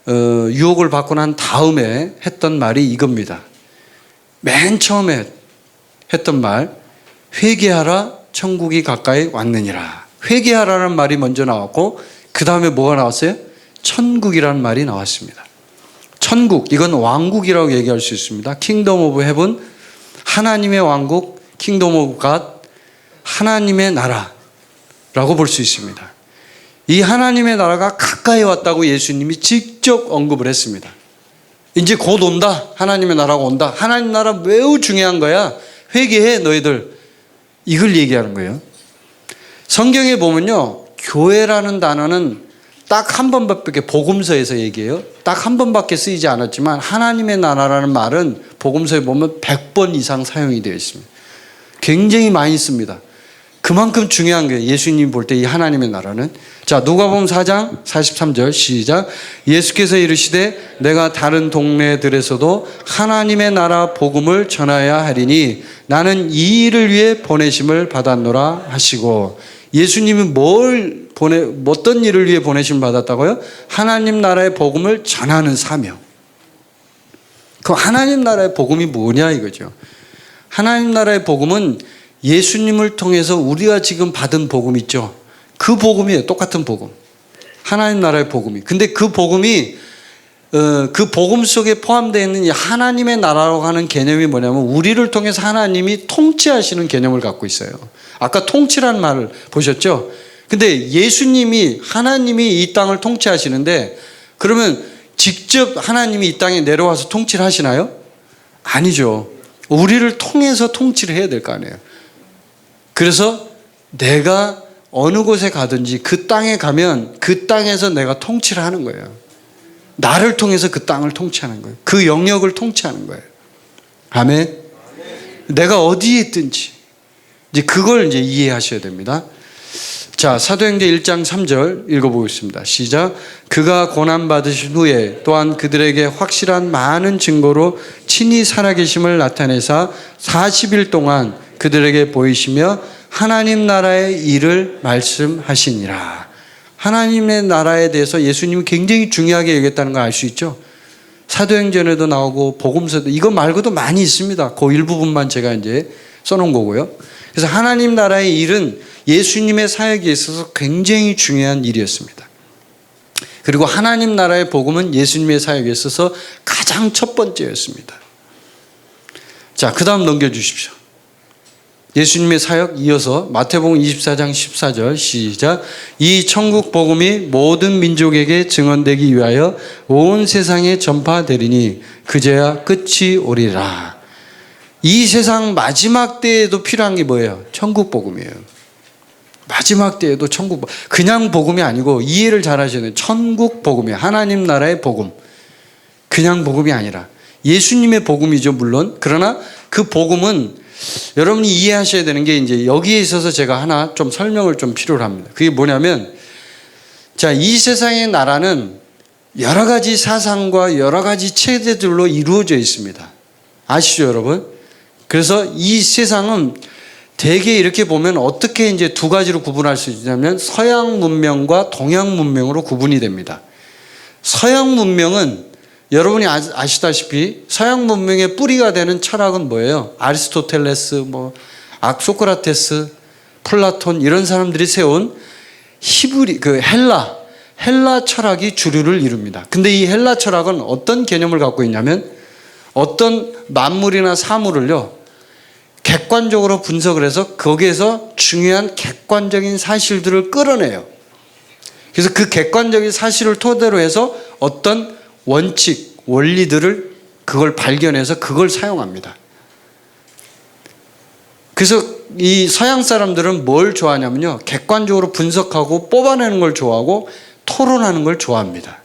유혹을 받고 난 다음에 했던 말이 이겁니다. 맨 처음에 했던 말, 회개하라 천국이 가까이 왔느니라. 회개하라는 말이 먼저 나왔고 그 다음에 뭐가 나왔어요? 천국이라는 말이 나왔습니다. 천국, 이건 왕국이라고 얘기할 수 있습니다. 킹덤 오브 헤븐, 하나님의 왕국, 킹덤 오브 갓, 하나님의 나라라고 볼 수 있습니다. 이 하나님의 나라가 가까이 왔다고 예수님이 직접 언급을 했습니다. 이제 곧 온다. 하나님의 나라가 온다. 하나님 나라 매우 중요한 거야. 회개해 너희들. 이걸 얘기하는 거예요. 성경에 보면요, 교회라는 단어는 딱 한 번밖에 복음서에서 얘기해요. 딱 한 번밖에 쓰이지 않았지만 하나님의 나라라는 말은 복음서에 보면 100번 이상 사용이 되어 있습니다. 굉장히 많이 씁니다. 그만큼 중요한 거예요. 예수님 볼 때 이 하나님의 나라는. 자, 누가복음 4장 43절 시작. 예수께서 이르시되 내가 다른 동네들에서도 하나님의 나라 복음을 전하여야 하리니 나는 이 일을 위해 보내심을 받았노라 하시고, 예수님이 어떤 일을 위해 보내심을 받았다고요? 하나님 나라의 복음을 전하는 사명. 그 하나님 나라의 복음이 뭐냐 이거죠. 하나님 나라의 복음은 예수님을 통해서 우리가 지금 받은 복음 있죠. 그 복음이에요. 똑같은 복음. 하나님 나라의 복음이. 근데 그 복음이 그 복음 속에 포함되어 있는 이 하나님의 나라라고 하는 개념이 뭐냐면 우리를 통해서 하나님이 통치하시는 개념을 갖고 있어요. 아까 통치라는 말을 보셨죠? 근데 예수님이 하나님이 이 땅을 통치하시는데 그러면 직접 하나님이 이 땅에 내려와서 통치를 하시나요? 아니죠. 우리를 통해서 통치를 해야 될 거 아니에요. 그래서 내가 어느 곳에 가든지 그 땅에 가면 그 땅에서 내가 통치를 하는 거예요. 나를 통해서 그 땅을 통치하는 거예요. 그 영역을 통치하는 거예요. 아멘. 내가 어디에 있든지 이제 그걸 이제 이해하셔야 됩니다. 자, 사도행전 1장 3절 읽어보겠습니다. 시작. 그가 고난받으신 후에 또한 그들에게 확실한 많은 증거로 친히 살아계심을 나타내사 40일 동안 그들에게 보이시며 하나님 나라의 일을 말씀하시니라. 하나님의 나라에 대해서 예수님이 굉장히 중요하게 여겼다는 걸 알 수 있죠. 사도행전에도 나오고 복음서도 이거 말고도 많이 있습니다. 그 일부분만 제가 이제 써놓은 거고요. 그래서 하나님 나라의 일은 예수님의 사역에 있어서 굉장히 중요한 일이었습니다. 그리고 하나님 나라의 복음은 예수님의 사역에 있어서 가장 첫 번째였습니다. 자, 그 다음 넘겨주십시오. 예수님의 사역 이어서 마태복음 24장 14절 시작. 이 천국 복음이 모든 민족에게 증언되기 위하여 온 세상에 전파되리니 그제야 끝이 오리라. 이 세상 마지막 때에도 필요한 게 뭐예요? 천국 복음이에요. 마지막 때에도 천국 복음. 그냥 복음이 아니고 이해를 잘 하셔야 돼요. 천국 복음이에요. 하나님 나라의 복음. 그냥 복음이 아니라 예수님의 복음이죠, 물론. 그러나 그 복음은 여러분이 이해하셔야 되는 게 이제 여기에 있어서 제가 하나 좀 설명을 좀 필요로 합니다. 그게 뭐냐면, 자, 이 세상의 나라는 여러 가지 사상과 여러 가지 체제들로 이루어져 있습니다. 아시죠, 여러분? 그래서 이 세상은 대개 이렇게 보면 어떻게 이제 두 가지로 구분할 수 있냐면 서양 문명과 동양 문명으로 구분이 됩니다. 서양 문명은 여러분이 아시다시피 서양 문명의 뿌리가 되는 철학은 뭐예요? 아리스토텔레스, 소크라테스, 플라톤 이런 사람들이 세운 헬라 철학이 주류를 이룹니다. 근데 이 헬라 철학은 어떤 개념을 갖고 있냐면 어떤 만물이나 사물을요 객관적으로 분석을 해서 거기에서 중요한 객관적인 사실들을 끌어내요. 그래서 그 객관적인 사실을 토대로 해서 어떤 원칙, 원리들을 그걸 발견해서 그걸 사용합니다. 그래서 이 서양 사람들은 뭘 좋아하냐면요. 객관적으로 분석하고 뽑아내는 걸 좋아하고 토론하는 걸 좋아합니다.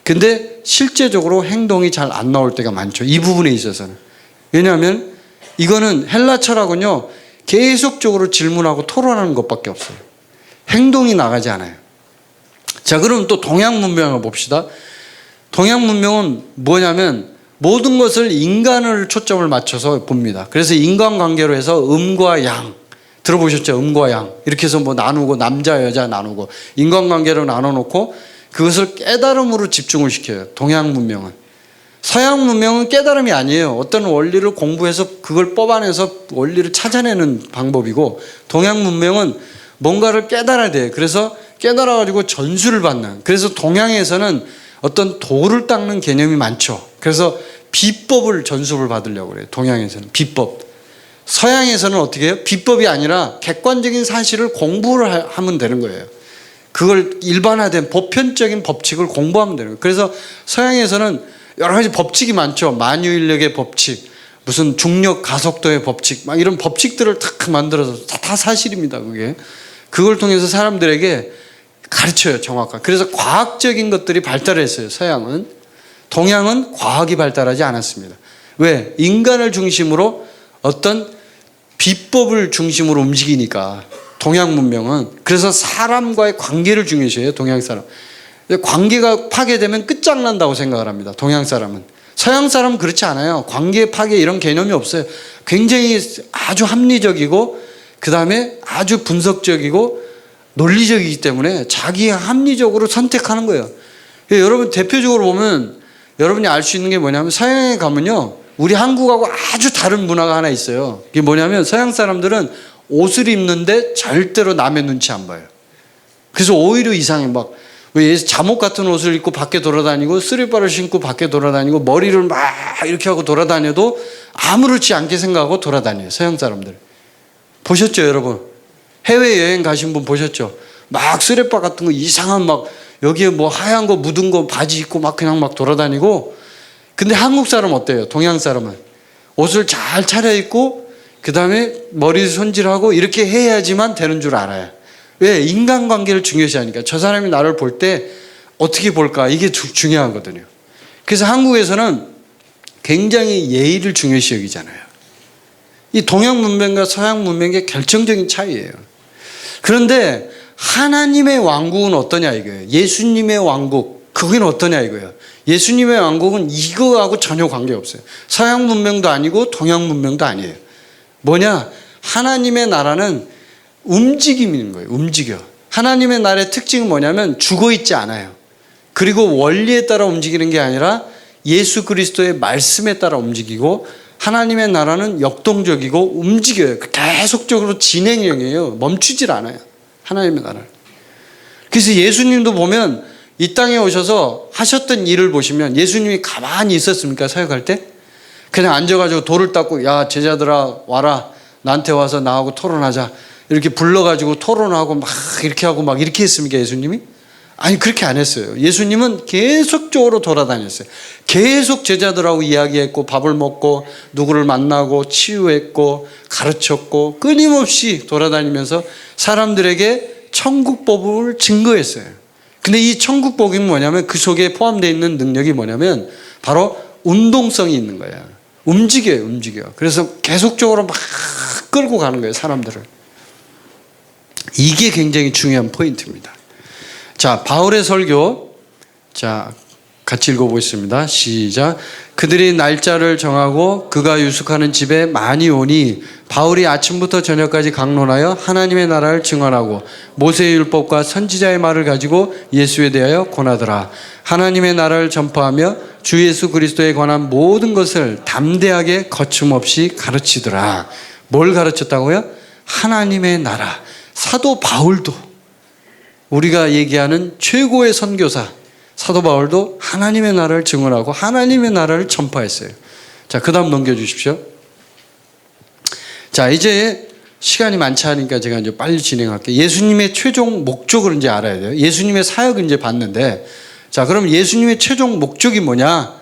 근데 실제적으로 행동이 잘 안 나올 때가 많죠. 이 부분에 있어서는. 왜냐하면 이거는 헬라 철학은요. 계속적으로 질문하고 토론하는 것밖에 없어요. 행동이 나가지 않아요. 자, 그럼 또 동양 문명을 봅시다. 동양 문명은 뭐냐면 모든 것을 인간을 초점을 맞춰서 봅니다. 그래서 인간관계로 해서 음과 양, 들어보셨죠? 음과 양 이렇게 해서 나누고 남자 여자 나누고 인간관계로 나눠놓고 그것을 깨달음으로 집중을 시켜요. 동양 문명은. 서양 문명은 깨달음이 아니에요. 어떤 원리를 공부해서 그걸 뽑아내서 원리를 찾아내는 방법이고 동양 문명은 뭔가를 깨달아야 돼요. 그래서 깨달아가지고 전수를 받는. 그래서 동양에서는 어떤 도를 닦는 개념이 많죠. 그래서 비법을 전수를 받으려고 그래요. 동양에서는 비법. 서양에서는 어떻게 해요? 비법이 아니라 객관적인 사실을 공부를 하면 되는 거예요. 그걸 일반화된 보편적인 법칙을 공부하면 되는 거예요. 그래서 서양에서는 여러 가지 법칙이 많죠. 만유인력의 법칙, 무슨 중력 가속도의 법칙, 막 이런 법칙들을 탁 만들어서 다 사실입니다. 그게. 그걸 통해서 사람들에게 가르쳐요, 정확하게. 그래서 과학적인 것들이 발달했어요, 서양은. 동양은 과학이 발달하지 않았습니다. 왜? 인간을 중심으로 어떤 비법을 중심으로 움직이니까, 동양 문명은. 그래서 사람과의 관계를 중요시해요, 동양 사람. 관계가 파괴되면 끝장난다고 생각을 합니다, 동양 사람은. 서양 사람은 그렇지 않아요. 관계 파괴 이런 개념이 없어요. 굉장히 아주 합리적이고, 그 다음에 아주 분석적이고, 논리적이기 때문에 자기가 합리적으로 선택하는 거예요. 여러분 대표적으로 보면 여러분이 알 수 있는 게 뭐냐면 서양에 가면요. 우리 한국하고 아주 다른 문화가 하나 있어요. 그게 뭐냐면 서양 사람들은 옷을 입는데 절대로 남의 눈치 안 봐요. 그래서 오히려 이상해. 막 잠옷 같은 옷을 입고 밖에 돌아다니고 쓰리바를 신고 밖에 돌아다니고 머리를 막 이렇게 하고 돌아다녀도 아무렇지 않게 생각하고 돌아다녀요. 서양 사람들. 보셨죠, 여러분? 해외여행 가신 분 보셨죠? 막 쓰레빠 같은 거 이상한 막 여기에 하얀 거 묻은 거 바지 입고 막 그냥 막 돌아다니고. 근데 한국 사람 어때요? 동양 사람은 옷을 잘 차려입고 그 다음에 머리 손질하고 이렇게 해야지만 되는 줄 알아요. 왜? 인간관계를 중요시하니까. 저 사람이 나를 볼 때 어떻게 볼까? 이게 중요하거든요. 그래서 한국에서는 굉장히 예의를 중요시 여기잖아요. 이 동양 문명과 서양 문명의 결정적인 차이예요. 그런데 하나님의 왕국은 어떠냐 이거예요. 예수님의 왕국, 그건 어떠냐 이거예요. 예수님의 왕국은 이거하고 전혀 관계없어요. 서양 문명도 아니고 동양 문명도 아니에요. 뭐냐? 하나님의 나라는 움직임인 거예요. 움직여. 하나님의 나라의 특징은 뭐냐면 죽어있지 않아요. 그리고 원리에 따라 움직이는 게 아니라 예수 그리스도의 말씀에 따라 움직이고, 하나님의 나라는 역동적이고 움직여요. 계속적으로 진행형이에요. 멈추질 않아요. 하나님의 나라는. 그래서 예수님도 보면 이 땅에 오셔서 하셨던 일을 보시면 예수님이 가만히 있었습니까? 사역할 때? 그냥 앉아가지고 돌을 닦고, 야 제자들아 와라, 나한테 와서 나하고 토론하자, 이렇게 불러가지고 토론하고 막 이렇게 하고 막 이렇게 했습니까? 예수님이? 아니, 그렇게 안 했어요. 예수님은 계속적으로 돌아다녔어요. 계속 제자들하고 이야기했고, 밥을 먹고, 누구를 만나고, 치유했고, 가르쳤고, 끊임없이 돌아다니면서 사람들에게 천국법을 증거했어요. 근데 이 천국법이 뭐냐면, 그 속에 포함되어 있는 능력이 뭐냐면 바로 운동성이 있는 거예요. 움직여요. 그래서 계속적으로 막 끌고 가는 거예요, 사람들을. 이게 굉장히 중요한 포인트입니다. 자, 바울의 설교. 자, 같이 읽어보겠습니다. 시작. 그들이 날짜를 정하고 그가 유숙하는 집에 많이 오니 바울이 아침부터 저녁까지 강론하여 하나님의 나라를 증언하고 모세의 율법과 선지자의 말을 가지고 예수에 대하여 권하더라. 하나님의 나라를 전파하며 주 예수 그리스도에 관한 모든 것을 담대하게 거침없이 가르치더라. 뭘 가르쳤다고요? 하나님의 나라. 사도 바울도, 우리가 얘기하는 최고의 선교사 사도 바울도 하나님의 나라를 증언하고 하나님의 나라를 전파했어요. 자, 그 다음 넘겨주십시오. 자, 이제 시간이 많지 않으니까 제가 이제 빨리 진행할게요. 예수님의 최종 목적을 이제 알아야 돼요. 예수님의 사역을 이제 봤는데, 자, 그럼 예수님의 최종 목적이 뭐냐?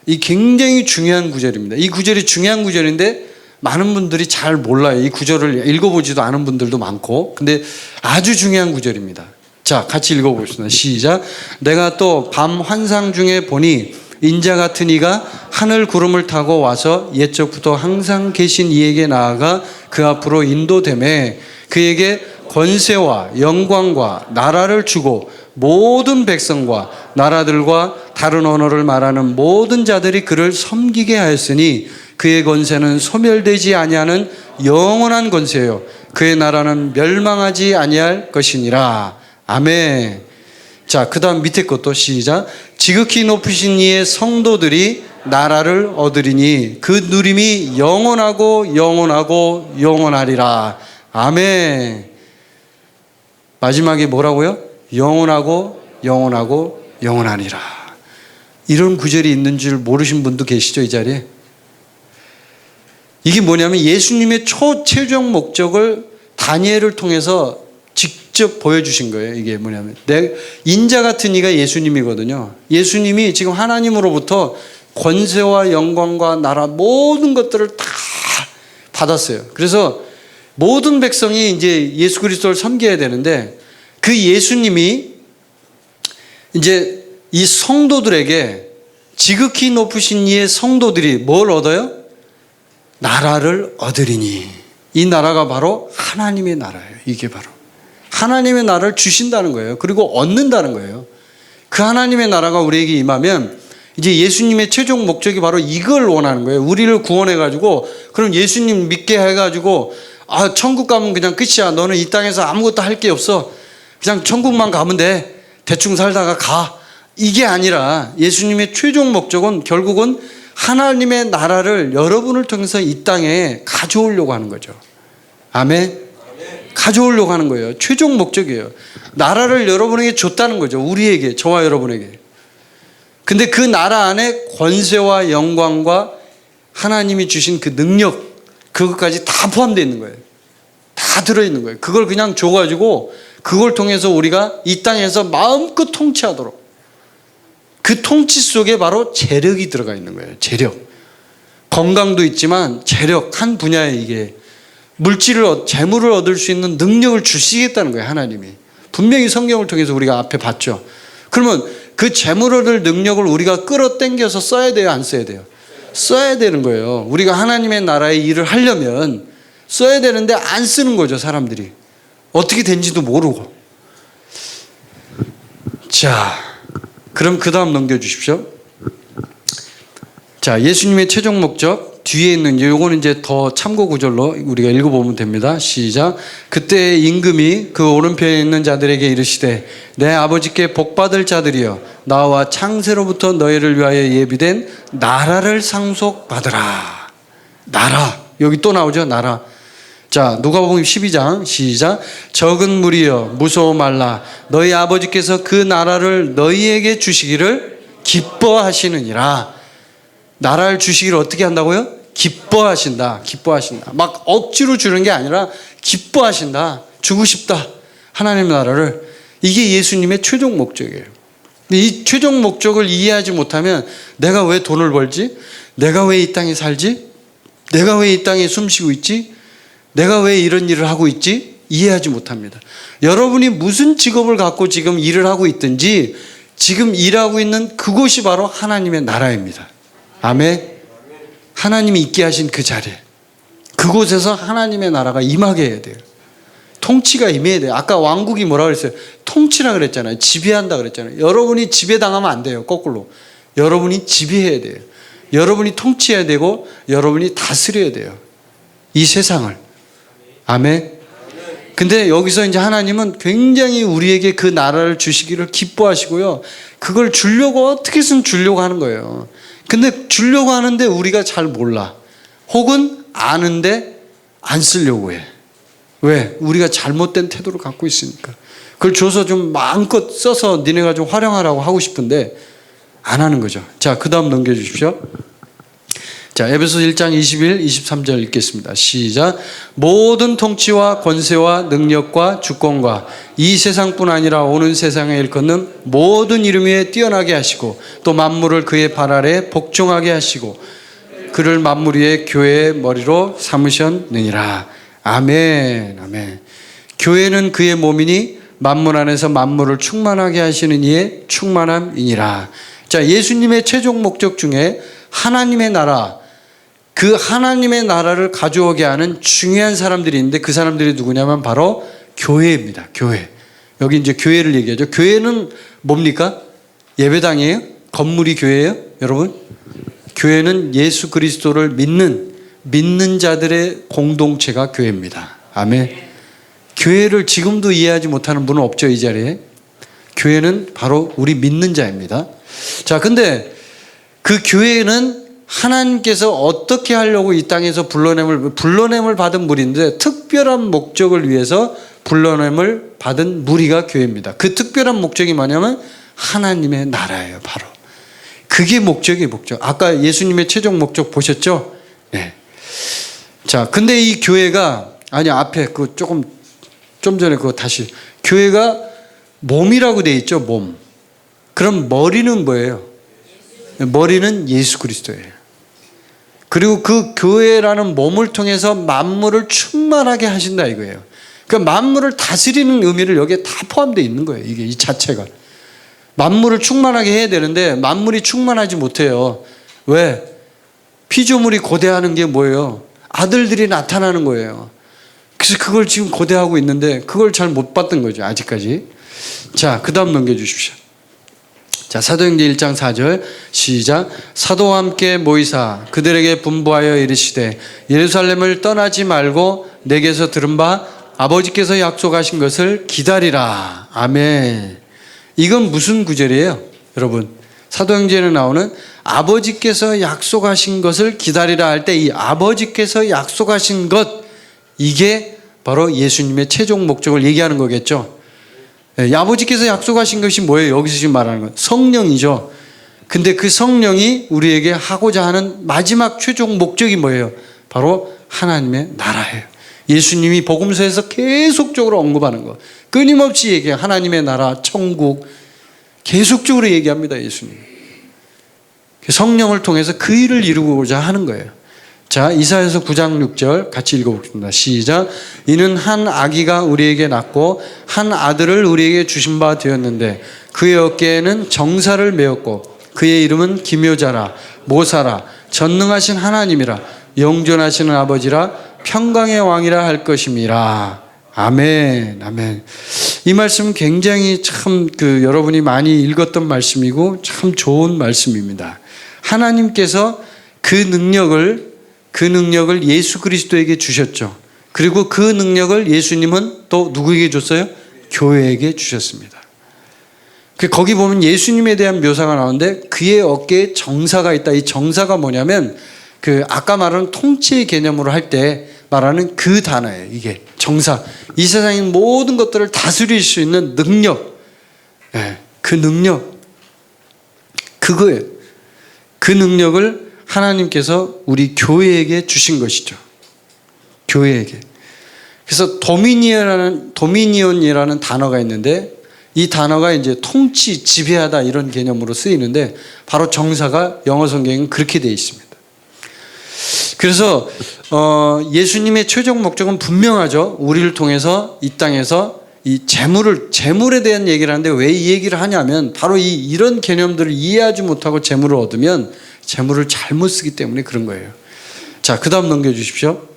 이 굉장히 중요한 구절입니다. 이 구절이 중요한 구절인데 많은 분들이 잘 몰라요. 이 구절을 읽어보지도 않은 분들도 많고, 근데 아주 중요한 구절입니다. 자, 같이 읽어보겠습니다. 시작. 내가 또 밤 환상 중에 보니 인자 같은 이가 하늘 구름을 타고 와서 옛적부터 항상 계신 이에게 나아가 그 앞으로 인도되매 그에게 권세와 영광과 나라를 주고 모든 백성과 나라들과 다른 언어를 말하는 모든 자들이 그를 섬기게 하였으니 그의 권세는 소멸되지 아니하는 영원한 권세요 그의 나라는 멸망하지 아니할 것이니라. 아멘. 자, 그 다음 밑에 것도 시작. 지극히 높으신 이의 성도들이 나라를 얻으리니 그 누림이 영원하고 영원하고 영원하리라. 아멘. 마지막에 뭐라고요? 영원하고 영원하고 영원하리라. 이런 구절이 있는 줄 모르신 분도 계시죠, 이 자리에? 이게 뭐냐면 예수님의 최종 목적을 다니엘을 통해서 직접 보여주신 거예요. 이게 뭐냐면 인자 같은 이가 예수님이거든요. 예수님이 지금 하나님으로부터 권세와 영광과 나라 모든 것들을 다 받았어요. 그래서 모든 백성이 이제 예수 그리스도를 섬겨야 되는데 그 예수님이 이제 이 성도들에게 지극히 높으신 이의 성도들이 뭘 얻어요? 나라를 얻으리니. 이 나라가 바로 하나님의 나라예요. 이게 바로 하나님의 나라를 주신다는 거예요. 그리고 얻는다는 거예요. 그 하나님의 나라가 우리에게 임하면 이제 예수님의 최종 목적이 바로 이걸 원하는 거예요. 우리를 구원해가지고 그럼 예수님 믿게 해가지고 아, 천국 가면 그냥 끝이야. 너는 이 땅에서 아무것도 할 게 없어. 그냥 천국만 가면 돼. 대충 살다가 가. 이게 아니라 예수님의 최종 목적은 결국은 하나님의 나라를 여러분을 통해서 이 땅에 가져오려고 하는 거죠. 아멘. 가져오려고 하는 거예요. 최종 목적이에요. 나라를 여러분에게 줬다는 거죠. 우리에게, 저와 여러분에게. 근데 그 나라 안에 권세와 영광과 하나님이 주신 그 능력, 그것까지 다 포함되어 있는 거예요. 다 들어있는 거예요. 그걸 그냥 줘가지고 그걸 통해서 우리가 이 땅에서 마음껏 통치하도록, 그 통치 속에 바로 재력이 들어가 있는 거예요. 재력. 건강도 있지만 재력, 한 분야에 이게 물질을, 재물을 얻을 수 있는 능력을 주시겠다는 거예요. 하나님이. 분명히 성경을 통해서 우리가 앞에 봤죠. 그러면 그 재물을 얻을 능력을 우리가 끌어당겨서 써야 돼요? 안 써야 돼요? 써야 되는 거예요. 우리가 하나님의 나라의 일을 하려면 써야 되는데 안 쓰는 거죠, 사람들이. 어떻게 된지도 모르고. 자, 그럼 그 다음 넘겨주십시오. 자, 예수님의 최종 목적 뒤에 있는 요거는 이제 더 참고 구절로 우리가 읽어보면 됩니다. 시작. 그때 임금이 그 오른편에 있는 자들에게 이르시되 내 아버지께 복받을 자들이여 나와 창세로부터 너희를 위하여 예비된 나라를 상속받으라. 나라. 여기 또 나오죠. 나라. 자, 누가복음 12장 시작. 적은 무리여 무서워 말라. 너희 아버지께서 그 나라를 너희에게 주시기를 기뻐하시느니라. 나라를 주시기를 어떻게 한다고요? 기뻐하신다. 기뻐하신다. 막 억지로 주는 게 아니라 기뻐하신다. 주고 싶다. 하나님의 나라를. 이게 예수님의 최종 목적이에요. 근데 이 최종 목적을 이해하지 못하면 내가 왜 돈을 벌지? 내가 왜 이 땅에 살지? 내가 왜 이 땅에 숨쉬고 있지? 내가 왜 이런 일을 하고 있지? 이해하지 못합니다. 여러분이 무슨 직업을 갖고 지금 일을 하고 있든지 지금 일하고 있는 그곳이 바로 하나님의 나라입니다. 아멘. 하나님이 있게 하신 그 자리, 그곳에서 하나님의 나라가 임하게 해야 돼요. 통치가 임해야 돼요. 아까 왕국이 뭐라 그랬어요? 통치라 그랬잖아요. 지배한다 그랬잖아요. 여러분이 지배당하면 안 돼요. 거꾸로. 여러분이 지배해야 돼요. 여러분이 통치해야 되고 여러분이 다스려야 돼요. 이 세상을. 아멘. 근데 여기서 이제 하나님은 굉장히 우리에게 그 나라를 주시기를 기뻐하시고요. 그걸 주려고 어떻게든 주려고 하는 거예요. 근데 주려고 하는데 우리가 잘 몰라. 혹은 아는데 안 쓰려고 해. 왜? 우리가 잘못된 태도를 갖고 있으니까. 그걸 줘서 좀 마음껏 써서 니네가 좀 활용하라고 하고 싶은데 안 하는 거죠. 자, 그 다음 넘겨주십시오. 자, 에베소서 1장 21, 23절 읽겠습니다. 시작. 모든 통치와 권세와 능력과 주권과 이 세상뿐 아니라 오는 세상에 일컫는 모든 이름 위에 뛰어나게 하시고 또 만물을 그의 발 아래 복종하게 하시고 그를 만물 위에 교회의 머리로 삼으셨느니라. 아멘. 아멘. 교회는 그의 몸이니 만물 안에서 만물을 충만하게 하시는 이의 충만함이니라. 자, 예수님의 최종 목적 중에 하나님의 나라, 그 하나님의 나라를 가져오게 하는 중요한 사람들이 있는데 그 사람들이 누구냐면 바로 교회입니다. 교회. 여기 이제 교회를 얘기하죠. 교회는 뭡니까? 예배당이에요? 건물이 교회예요? 여러분? 교회는 예수 그리스도를 믿는 자들의 공동체가 교회입니다. 아멘. 교회를 지금도 이해하지 못하는 분은 없죠, 이 자리에. 교회는 바로 우리 믿는 자입니다. 자, 근데 그 교회는 하나님께서 어떻게 하려고 이 땅에서 불러냄을 받은 무리인데 특별한 목적을 위해서 불러냄을 받은 무리가 교회입니다. 그 특별한 목적이 뭐냐면 하나님의 나라예요, 바로. 그게 목적이에요, 목적. 아까 예수님의 최종 목적 보셨죠? 네. 자, 근데 이 교회가, 아니, 앞에 그 좀 전에 그거 다시. 교회가 몸이라고 돼 있죠, 몸. 그럼 머리는 뭐예요? 머리는 예수 그리스도예요. 그리고 그 교회라는 몸을 통해서 만물을 충만하게 하신다 이거예요. 그러니까 만물을 다스리는 의미를 여기에 다 포함되어 있는 거예요. 이게 이 자체가. 만물을 충만하게 해야 되는데 만물이 충만하지 못해요. 왜? 피조물이 고대하는 게 뭐예요? 아들들이 나타나는 거예요. 그래서 그걸 지금 고대하고 있는데 그걸 잘 못 봤던 거죠. 아직까지. 자, 그 다음 넘겨주십시오. 자, 사도행전 1장 4절 시작. 사도와 함께 모이사 그들에게 분부하여 이르시되 예루살렘을 떠나지 말고 내게서 들은 바 아버지께서 약속하신 것을 기다리라. 아멘. 이건 무슨 구절이에요? 여러분, 사도행전에 나오는 아버지께서 약속하신 것을 기다리라 할 때 이 아버지께서 약속하신 것, 이게 바로 예수님의 최종 목적을 얘기하는 거겠죠. 아버지께서 약속하신 것이 뭐예요? 여기서 지금 말하는 건 성령이죠. 근데 그 성령이 우리에게 하고자 하는 마지막 최종 목적이 뭐예요? 바로 하나님의 나라예요. 예수님이 복음서에서 계속적으로 언급하는 것, 끊임없이 얘기해요. 하나님의 나라, 천국 계속적으로 얘기합니다. 예수님. 성령을 통해서 그 일을 이루고자 하는 거예요. 자, 이사야서 9장 6절 같이 읽어보겠습니다. 시작. 이는 한 아기가 우리에게 낳고 한 아들을 우리에게 주신 바 되었는데 그의 어깨에는 정사를 메었고 그의 이름은 기묘자라 모사라 전능하신 하나님이라 영존하시는 아버지라 평강의 왕이라 할 것임이라. 아멘. 아멘. 이 말씀 굉장히 참 여러분이 많이 읽었던 말씀이고 참 좋은 말씀입니다. 하나님께서 그 능력을 예수 그리스도에게 주셨죠. 그리고 그 능력을 예수님은 또 누구에게 줬어요? 교회에게 주셨습니다. 거기 보면 예수님에 대한 묘사가 나오는데 그의 어깨에 정사가 있다. 이 정사가 뭐냐면 아까 말하는 통치의 개념으로 할 때 말하는 그 단어예요. 이게 정사. 이 세상의 모든 것들을 다스릴 수 있는 능력. 그 능력. 그거예요. 그 능력을 하나님께서 우리 교회에게 주신 것이죠. 교회에게. 그래서 도미니언이라는 단어가 있는데 이 단어가 이제 통치, 지배하다 이런 개념으로 쓰이는데 바로 정사가 영어 성경에는 그렇게 되어 있습니다. 그래서 예수님의 최종 목적은 분명하죠. 우리를 통해서 이 땅에서 이 재물에 대한 얘기를 하는데 왜 이 얘기를 하냐면 바로 이런 개념들을 이해하지 못하고 재물을 얻으면 재물을 잘못 쓰기 때문에 그런 거예요. 자, 그 다음 넘겨주십시오.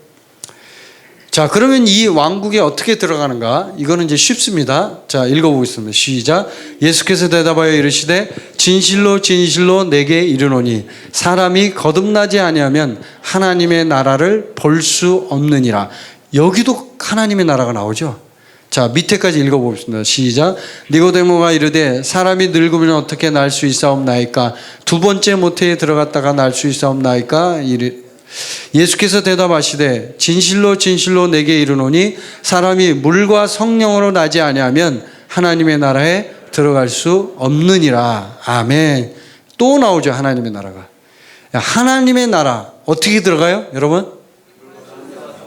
자, 그러면 이 왕국에 어떻게 들어가는가? 이거는 이제 쉽습니다. 자, 읽어보겠습니다. 시작. 예수께서 대답하여 이르시되 진실로 진실로 내게 이르노니 사람이 거듭나지 아니하면 하나님의 나라를 볼 수 없느니라. 여기도 하나님의 나라가 나오죠. 자, 밑에까지 읽어보겠습니다. 시작. 니고데모가 이르되 사람이 늙으면 어떻게 날 수 있사옵나이까? 두 번째 모태에 들어갔다가 날 수 있사옵나이까? 예수께서 대답하시되 진실로 진실로 내게 이르노니 사람이 물과 성령으로 나지 아니하면 하나님의 나라에 들어갈 수 없느니라. 아멘. 또 나오죠. 하나님의 나라가. 하나님의 나라 어떻게 들어가요? 여러분?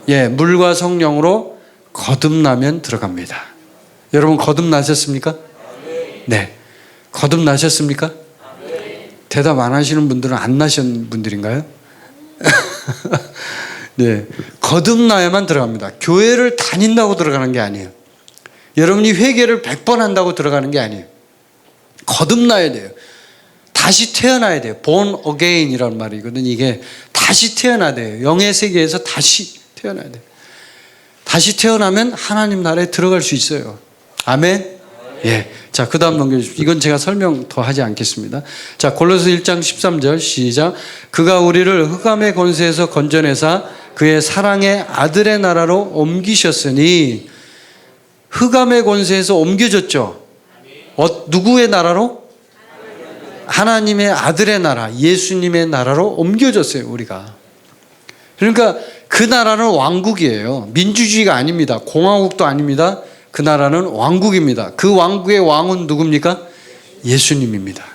물과 성령으로 거듭나면 들어갑니다. 여러분 거듭나셨습니까? 네. 거듭나셨습니까? 대답 안 하시는 분들은 안 나신 분들인가요? 네, 거듭나야만 들어갑니다. 교회를 다닌다고 들어가는 게 아니에요. 여러분이 회개를 100번 한다고 들어가는 게 아니에요. 거듭나야 돼요. 다시 태어나야 돼요. born again 이라는 말이거든요. 이게 다시 태어나야 돼요. 영의 세계에서 다시 태어나야 돼요. 다시 태어나면 하나님 나라에 들어갈 수 있어요. 아멘. 예. 자, 그 다음 넘겨주십시오. 이건 제가 설명 더 하지 않겠습니다. 자, 골로새 1장 13절 시작. 그가 우리를 흑암의 권세에서 건져내사 그의 사랑의 아들의 나라로 옮기셨으니. 흑암의 권세에서 옮겨졌죠. 누구의 나라로? 하나님의 아들의 나라, 예수님의 나라로 옮겨졌어요. 우리가. 그러니까 그 나라는 왕국이에요. 민주주의가 아닙니다. 공화국도 아닙니다. 그 나라는 왕국입니다. 그 왕국의 왕은 누굽니까? 예수님입니다.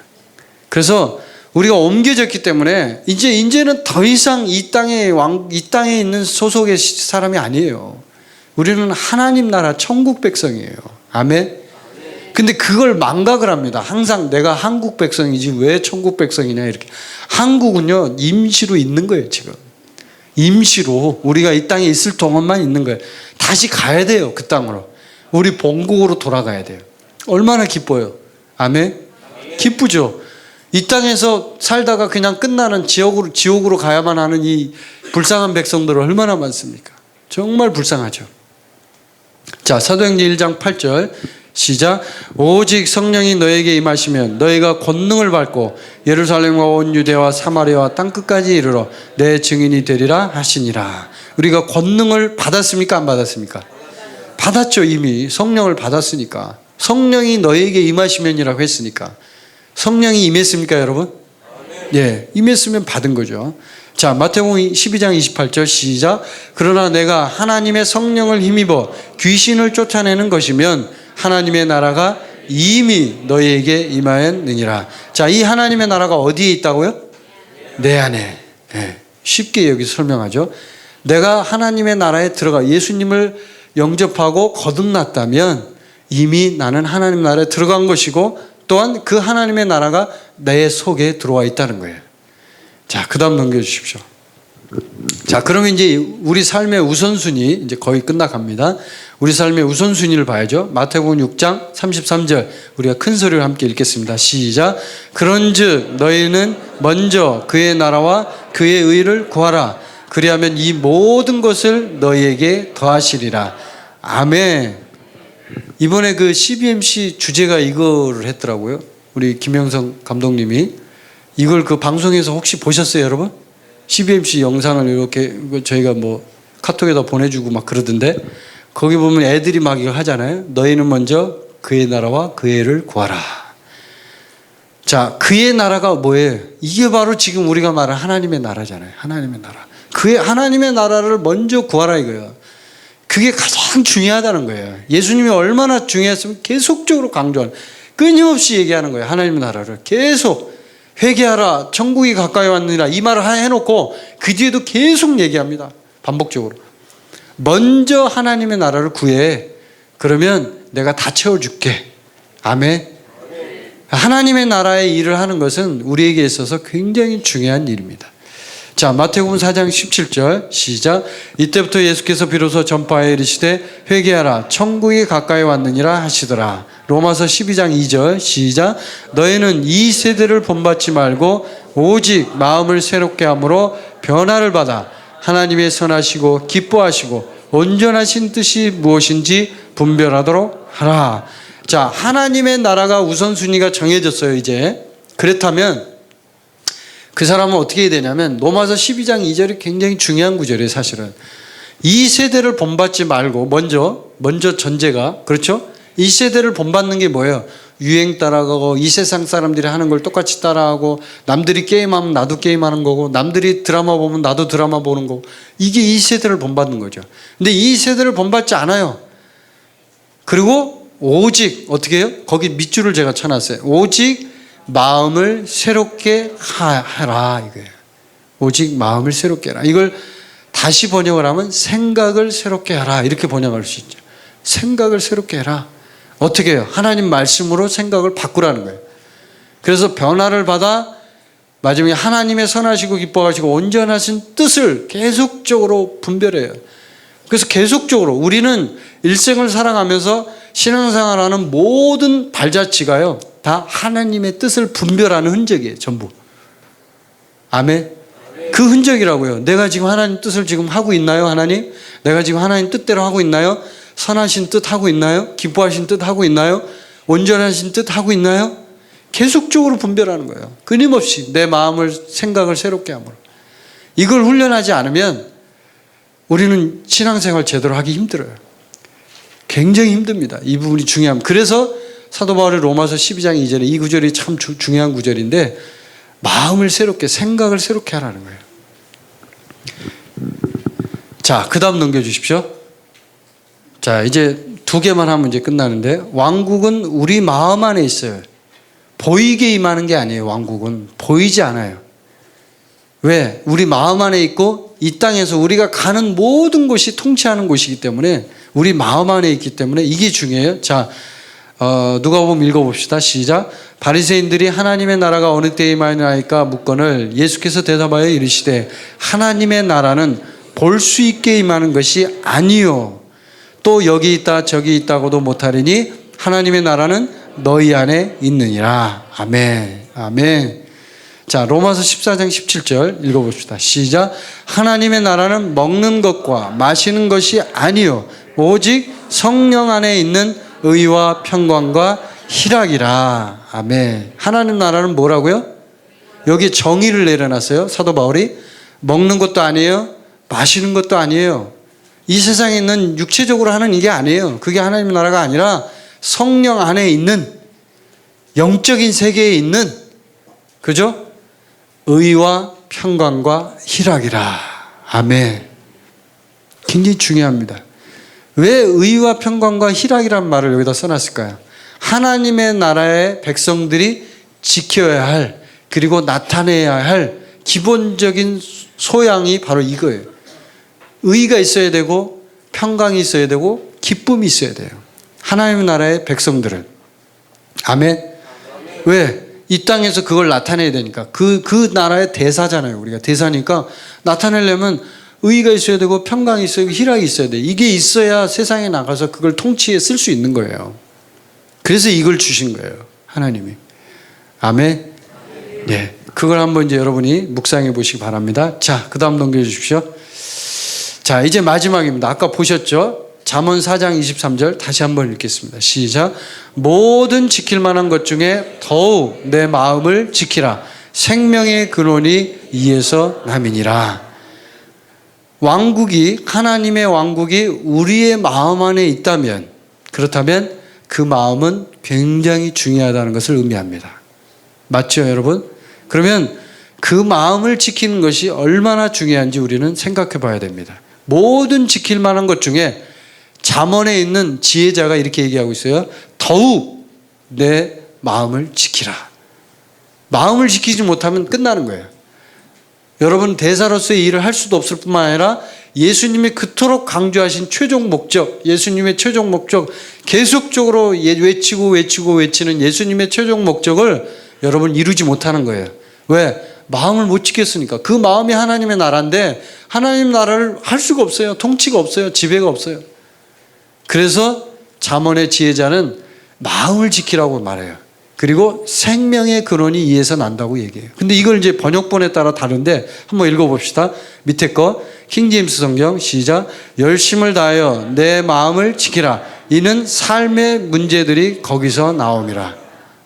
그래서 우리가 옮겨졌기 때문에 이제는 더 이상 이 땅에 있는 소속의 사람이 아니에요. 우리는 하나님 나라 천국 백성이에요. 아멘. 근데 그걸 망각을 합니다. 항상 내가 한국 백성이지 왜 천국 백성이냐 이렇게. 한국은요 임시로 있는 거예요. 지금 임시로 우리가 이 땅에 있을 동안만 있는 거예요. 다시 가야 돼요. 그 땅으로. 우리 본국으로 돌아가야 돼요. 얼마나 기뻐요. 아멘. 기쁘죠. 이 땅에서 살다가 그냥 끝나는 지옥으로 가야만 하는 이 불쌍한 백성들은 얼마나 많습니까? 정말 불쌍하죠. 자, 사도행전 1장 8절 시작. 오직 성령이 너에게 임하시면 너희가 권능을 받고 예루살렘과 온 유대와 사마리아와 땅끝까지 이르러 내 증인이 되리라 하시니라. 우리가 권능을 받았습니까? 안 받았습니까? 받았죠. 이미 성령을 받았으니까. 성령이 너에게 임하시면이라고 했으니까. 성령이 임했습니까 여러분? 예, 임했으면 받은 거죠. 자, 마태복음 12장 28절 시작. 그러나 내가 하나님의 성령을 힘입어 귀신을 쫓아내는 것이면 하나님의 나라가 이미 너희에게 임하였느니라. 자, 이 하나님의 나라가 어디에 있다고요? 내 안에. 예, 쉽게 여기 설명하죠. 내가 하나님의 나라에 들어가 예수님을 영접하고 거듭났다면 이미 나는 하나님 나라에 들어간 것이고 또한 그 하나님의 나라가 내 속에 들어와 있다는 거예요. 자, 그 다음 넘겨주십시오. 자, 그러면 이제 우리 삶의 우선순위 이제 거의 끝나갑니다. 우리 삶의 우선순위를 봐야죠. 마태복음 6장 33절 우리가 큰 소리로 함께 읽겠습니다. 시작. 그런즉 너희는 먼저 그의 나라와 그의 의를 구하라. 그리하면 이 모든 것을 너희에게 더하시리라. 아멘. 이번에 그 CBMC 주제가 이거를 했더라고요. 우리 김영성 감독님이 이걸 그 방송에서 혹시 보셨어요, 여러분? CBMC 영상을 이렇게 저희가 뭐 카톡에다 보내주고 막 그러던데 거기 보면 애들이 막 이거 하잖아요. 너희는 먼저 그의 나라와 그의 의를 구하라. 자, 그의 나라가 뭐예요? 이게 바로 지금 우리가 말하는 하나님의 나라잖아요. 하나님의 나라. 하나님의 나라를 먼저 구하라 이거예요. 그게 가장 중요하다는 거예요. 예수님이 얼마나 중요했으면 계속적으로 강조하는, 끊임없이 얘기하는 거예요. 하나님의 나라를 계속 회개하라, 천국이 가까이 왔느니라 이 말을 해놓고 그 뒤에도 계속 얘기합니다. 반복적으로. 먼저 하나님의 나라를 구해. 그러면 내가 다 채워줄게. 아멘. 하나님의 나라의 일을 하는 것은 우리에게 있어서 굉장히 중요한 일입니다. 자, 마태복음 4장 17절 시작. 이때부터 예수께서 비로소 전파하여 이르시되 회개하라 천국이 가까이 왔느니라 하시더라. 로마서 12장 2절 시작. 너희는 이 세대를 본받지 말고 오직 마음을 새롭게 함으로 변화를 받아 하나님의 선하시고 기뻐하시고 온전하신 뜻이 무엇인지 분별하도록 하라. 자, 하나님의 나라가 우선순위가 정해졌어요 이제. 그렇다면 그 사람은 어떻게 해야 되냐면 로마서 12장 2절이 굉장히 중요한 구절이에요. 사실은 이 세대를 본받지 말고 먼저 전제가, 그렇죠? 이 세대를 본받는 게 뭐예요? 유행 따라가고 이 세상 사람들이 하는 걸 똑같이 따라하고 남들이 게임하면 나도 게임하는 거고 남들이 드라마 보면 나도 드라마 보는 거고 이게 이 세대를 본받는 거죠. 근데 이 세대를 본받지 않아요. 그리고 오직 어떻게 해요? 거기 밑줄을 제가 쳐놨어요. 오직 마음을 새롭게 하라 이거예요. 오직 마음을 새롭게 하라. 이걸 다시 번역을 하면 생각을 새롭게 하라 이렇게 번역할 수 있죠. 생각을 새롭게 해라. 어떻게 해요? 하나님 말씀으로 생각을 바꾸라는 거예요. 그래서 변화를 받아 마지막에 하나님의 선하시고 기뻐하시고 온전하신 뜻을 계속적으로 분별해요. 그래서 계속적으로 우리는 일생을 살아가면서 신앙생활하는 모든 발자취가요 다 하나님의 뜻을 분별하는 흔적이에요. 전부. 아멘. 그 흔적이라고요. 내가 지금 하나님 뜻을 지금 하고 있나요? 하나님? 내가 지금 하나님 뜻대로 하고 있나요? 선하신 뜻 하고 있나요? 기뻐하신 뜻 하고 있나요? 온전하신 뜻 하고 있나요? 계속적으로 분별하는 거예요. 끊임없이 내 마음을 생각을 새롭게 함으로. 이걸 훈련하지 않으면 우리는 신앙생활 제대로 하기 힘들어요. 굉장히 힘듭니다. 이 부분이 중요합니다. 그래서 사도 바울이 로마서 12장 2절에 이 구절이 참 중요한 구절인데 마음을 새롭게 생각을 새롭게 하라는 거예요. 자, 그 다음 넘겨주십시오. 자, 이제 두 개만 하면 이제 끝나는데 왕국은 우리 마음 안에 있어요. 보이게 임하는 게 아니에요. 왕국은 보이지 않아요. 왜? 우리 마음 안에 있고 이 땅에서 우리가 가는 모든 곳이 통치하는 곳이기 때문에 우리 마음 안에 있기 때문에 이게 중요해요. 자, 누가복음 읽어봅시다. 시작. 바리새인들이 하나님의 나라가 어느 때에 임하나이까 묻거늘 예수께서 대답하여 이르시되 하나님의 나라는 볼 수 있게 임하는 것이 아니요 또 여기 있다 저기 있다고도 못하리니 하나님의 나라는 너희 안에 있느니라. 아멘. 아멘. 자, 로마서 14장 17절 읽어봅시다. 시작. 하나님의 나라는 먹는 것과 마시는 것이 아니요 오직 성령 안에 있는 의와 평강과 희락이라. 아멘. 하나님 나라는 뭐라고요? 여기 정의를 내려놨어요. 사도 바울이. 먹는 것도 아니에요. 마시는 것도 아니에요. 이 세상에 있는 육체적으로 하는 이게 아니에요. 그게 하나님 나라가 아니라 성령 안에 있는 영적인 세계에 있는, 그죠? 의와 평강과 희락이라. 아멘. 굉장히 중요합니다. 왜 의와 평강과 희락이란 말을 여기다 써놨을까요? 하나님의 나라의 백성들이 지켜야 할, 그리고 나타내야 할 기본적인 소양이 바로 이거예요. 의가 있어야 되고 평강이 있어야 되고 기쁨이 있어야 돼요. 하나님의 나라의 백성들은. 아멘. 왜? 이 땅에서 그걸 나타내야 되니까 그 나라의 대사잖아요. 우리가 대사니까 나타내려면 의의가 있어야 되고 평강이 있어야 되고 희락이 있어야 돼. 이게 있어야 세상에 나가서 그걸 통치에 쓸 수 있는 거예요. 그래서 이걸 주신 거예요. 하나님이. 아멘. 네. 그걸 한번 이제 여러분이 묵상해 보시기 바랍니다. 자, 그 다음 넘겨주십시오. 자, 이제 마지막입니다. 아까 보셨죠? 잠언 4장 23절 다시 한번 읽겠습니다. 시작. 모든 지킬 만한 것 중에 더욱 내 마음을 지키라. 생명의 근원이 이에서 남이니라. 왕국이, 하나님의 왕국이 우리의 마음 안에 있다면, 그렇다면 그 마음은 굉장히 중요하다는 것을 의미합니다. 맞죠, 여러분? 그러면 그 마음을 지키는 것이 얼마나 중요한지 우리는 생각해 봐야 됩니다. 모든 지킬 만한 것 중에 잠언에 있는 지혜자가 이렇게 얘기하고 있어요. 더욱 내 마음을 지키라. 마음을 지키지 못하면 끝나는 거예요. 여러분, 대사로서의 일을 할 수도 없을 뿐만 아니라 예수님이 그토록 강조하신 최종 목적, 예수님의 최종 목적, 계속적으로 외치는 예수님의 최종 목적을 여러분 이루지 못하는 거예요. 왜? 마음을 못 지켰으니까. 그 마음이 하나님의 나라인데 하나님 나라를 할 수가 없어요. 통치가 없어요. 지배가 없어요. 그래서 잠언의 지혜자는 마음을 지키라고 말해요. 그리고 생명의 근원이 이에서 난다고 얘기해요. 근데 이걸 이제 번역본에 따라 다른데 한번 읽어봅시다. 밑에 거 킹제임스 성경 시작. 열심을 다하여 내 마음을 지키라. 이는 삶의 문제들이 거기서 나옴이라.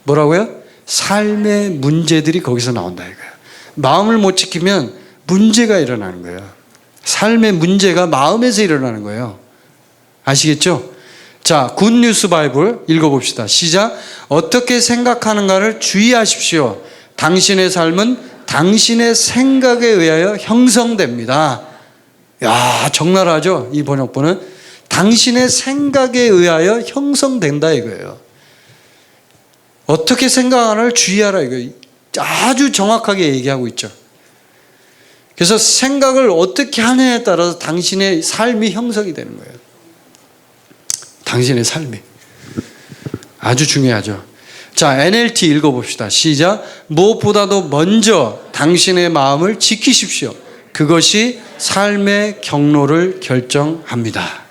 뭐라고요? 삶의 문제들이 거기서 나온다 이거예요. 마음을 못 지키면 문제가 일어나는 거예요. 삶의 문제가 마음에서 일어나는 거예요. 아시겠죠? 자, 굿뉴스 바이블 읽어봅시다. 시작. 어떻게 생각하는가를 주의하십시오. 당신의 삶은 당신의 생각에 의하여 형성됩니다. 야, 적나라하죠? 이 번역본은. 당신의 생각에 의하여 형성된다 이거예요. 어떻게 생각하는가를 주의하라 이거예요. 아주 정확하게 얘기하고 있죠. 그래서 생각을 어떻게 하느냐에 따라서 당신의 삶이 형성이 되는 거예요. 당신의 삶이. 아주 중요하죠. 자, NLT 읽어봅시다. 시작. 무엇보다도 먼저 당신의 마음을 지키십시오. 그것이 삶의 경로를 결정합니다.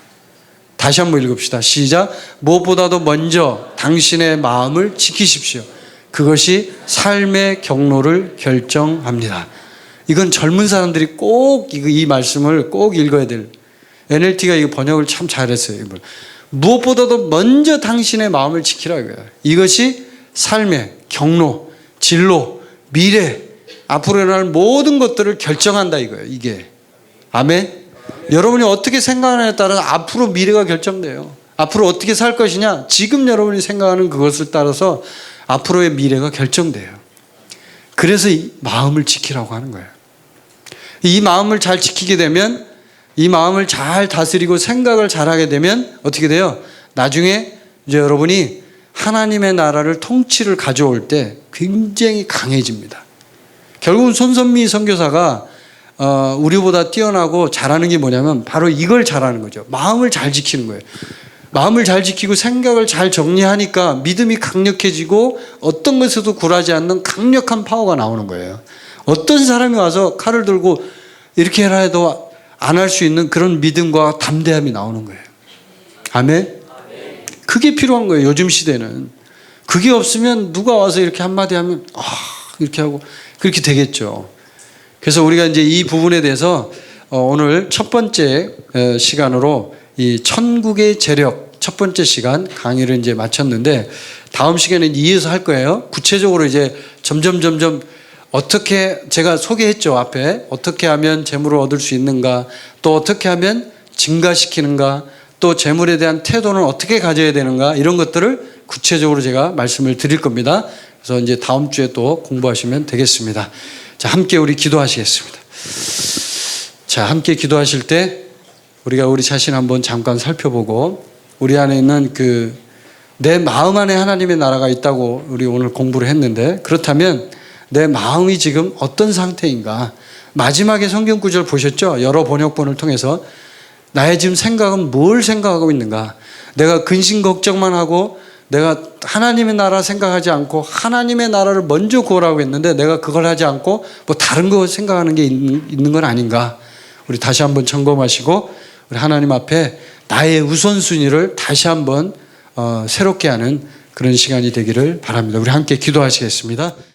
다시 한번 읽읍시다. 시작. 무엇보다도 먼저 당신의 마음을 지키십시오. 그것이 삶의 경로를 결정합니다. 이건 젊은 사람들이 꼭 이 말씀을 꼭 읽어야 될. NLT가 이 번역을 참 잘했어요. 이걸. 무엇보다도 먼저 당신의 마음을 지키라 이거예요. 이것이 삶의 경로, 진로, 미래, 앞으로 일어날 모든 것들을 결정한다 이거예요. 이게. 아멘. 여러분이 어떻게 생각하느냐에 따라서 앞으로 미래가 결정돼요. 앞으로 어떻게 살 것이냐, 지금 여러분이 생각하는 그것을 따라서 앞으로의 미래가 결정돼요. 그래서 이 마음을 지키라고 하는 거예요. 이 마음을 잘 지키게 되면, 이 마음을 잘 다스리고 생각을 잘하게 되면 어떻게 돼요? 나중에 이제 여러분이 하나님의 나라를 통치를 가져올 때 굉장히 강해집니다. 결국은 손선미 선교사가 우리보다 뛰어나고 잘하는 게 뭐냐면 바로 이걸 잘하는 거죠. 마음을 잘 지키는 거예요. 마음을 잘 지키고 생각을 잘 정리하니까 믿음이 강력해지고 어떤 것에도 굴하지 않는 강력한 파워가 나오는 거예요. 어떤 사람이 와서 칼을 들고 이렇게 해라 해도 안 할 수 있는 그런 믿음과 담대함이 나오는 거예요. 아멘? 그게 필요한 거예요. 요즘 시대는. 그게 없으면 누가 와서 이렇게 한마디 하면 이렇게 하고 그렇게 되겠죠. 그래서 우리가 이제 이 부분에 대해서 오늘 첫 번째 시간으로 이 천국의 재력 첫 번째 시간 강의를 이제 마쳤는데 다음 시간에는 이어서 할 거예요. 구체적으로 이제 점점 어떻게 제가 소개했죠. 앞에 어떻게 하면 재물을 얻을 수 있는가, 또 어떻게 하면 증가시키는가, 또 재물에 대한 태도는 어떻게 가져야 되는가, 이런 것들을 구체적으로 제가 말씀을 드릴 겁니다. 그래서 이제 다음 주에 또 공부하시면 되겠습니다. 자, 함께 우리 기도하시겠습니다. 자, 함께 기도하실 때 우리가 우리 자신 한번 잠깐 살펴보고, 우리 안에 있는 내 마음 안에 하나님의 나라가 있다고 우리 오늘 공부를 했는데, 그렇다면 내 마음이 지금 어떤 상태인가? 마지막에 성경 구절 보셨죠? 여러 번역본을 통해서 나의 지금 생각은 뭘 생각하고 있는가? 내가 근심 걱정만 하고 내가 하나님의 나라 생각하지 않고 하나님의 나라를 먼저 구하라고 했는데 내가 그걸 하지 않고 뭐 다른 거 생각하는 게 있는 건 아닌가. 우리 다시 한번 점검하시고 우리 하나님 앞에 나의 우선순위를 다시 한번 새롭게 하는 그런 시간이 되기를 바랍니다. 우리 함께 기도하시겠습니다.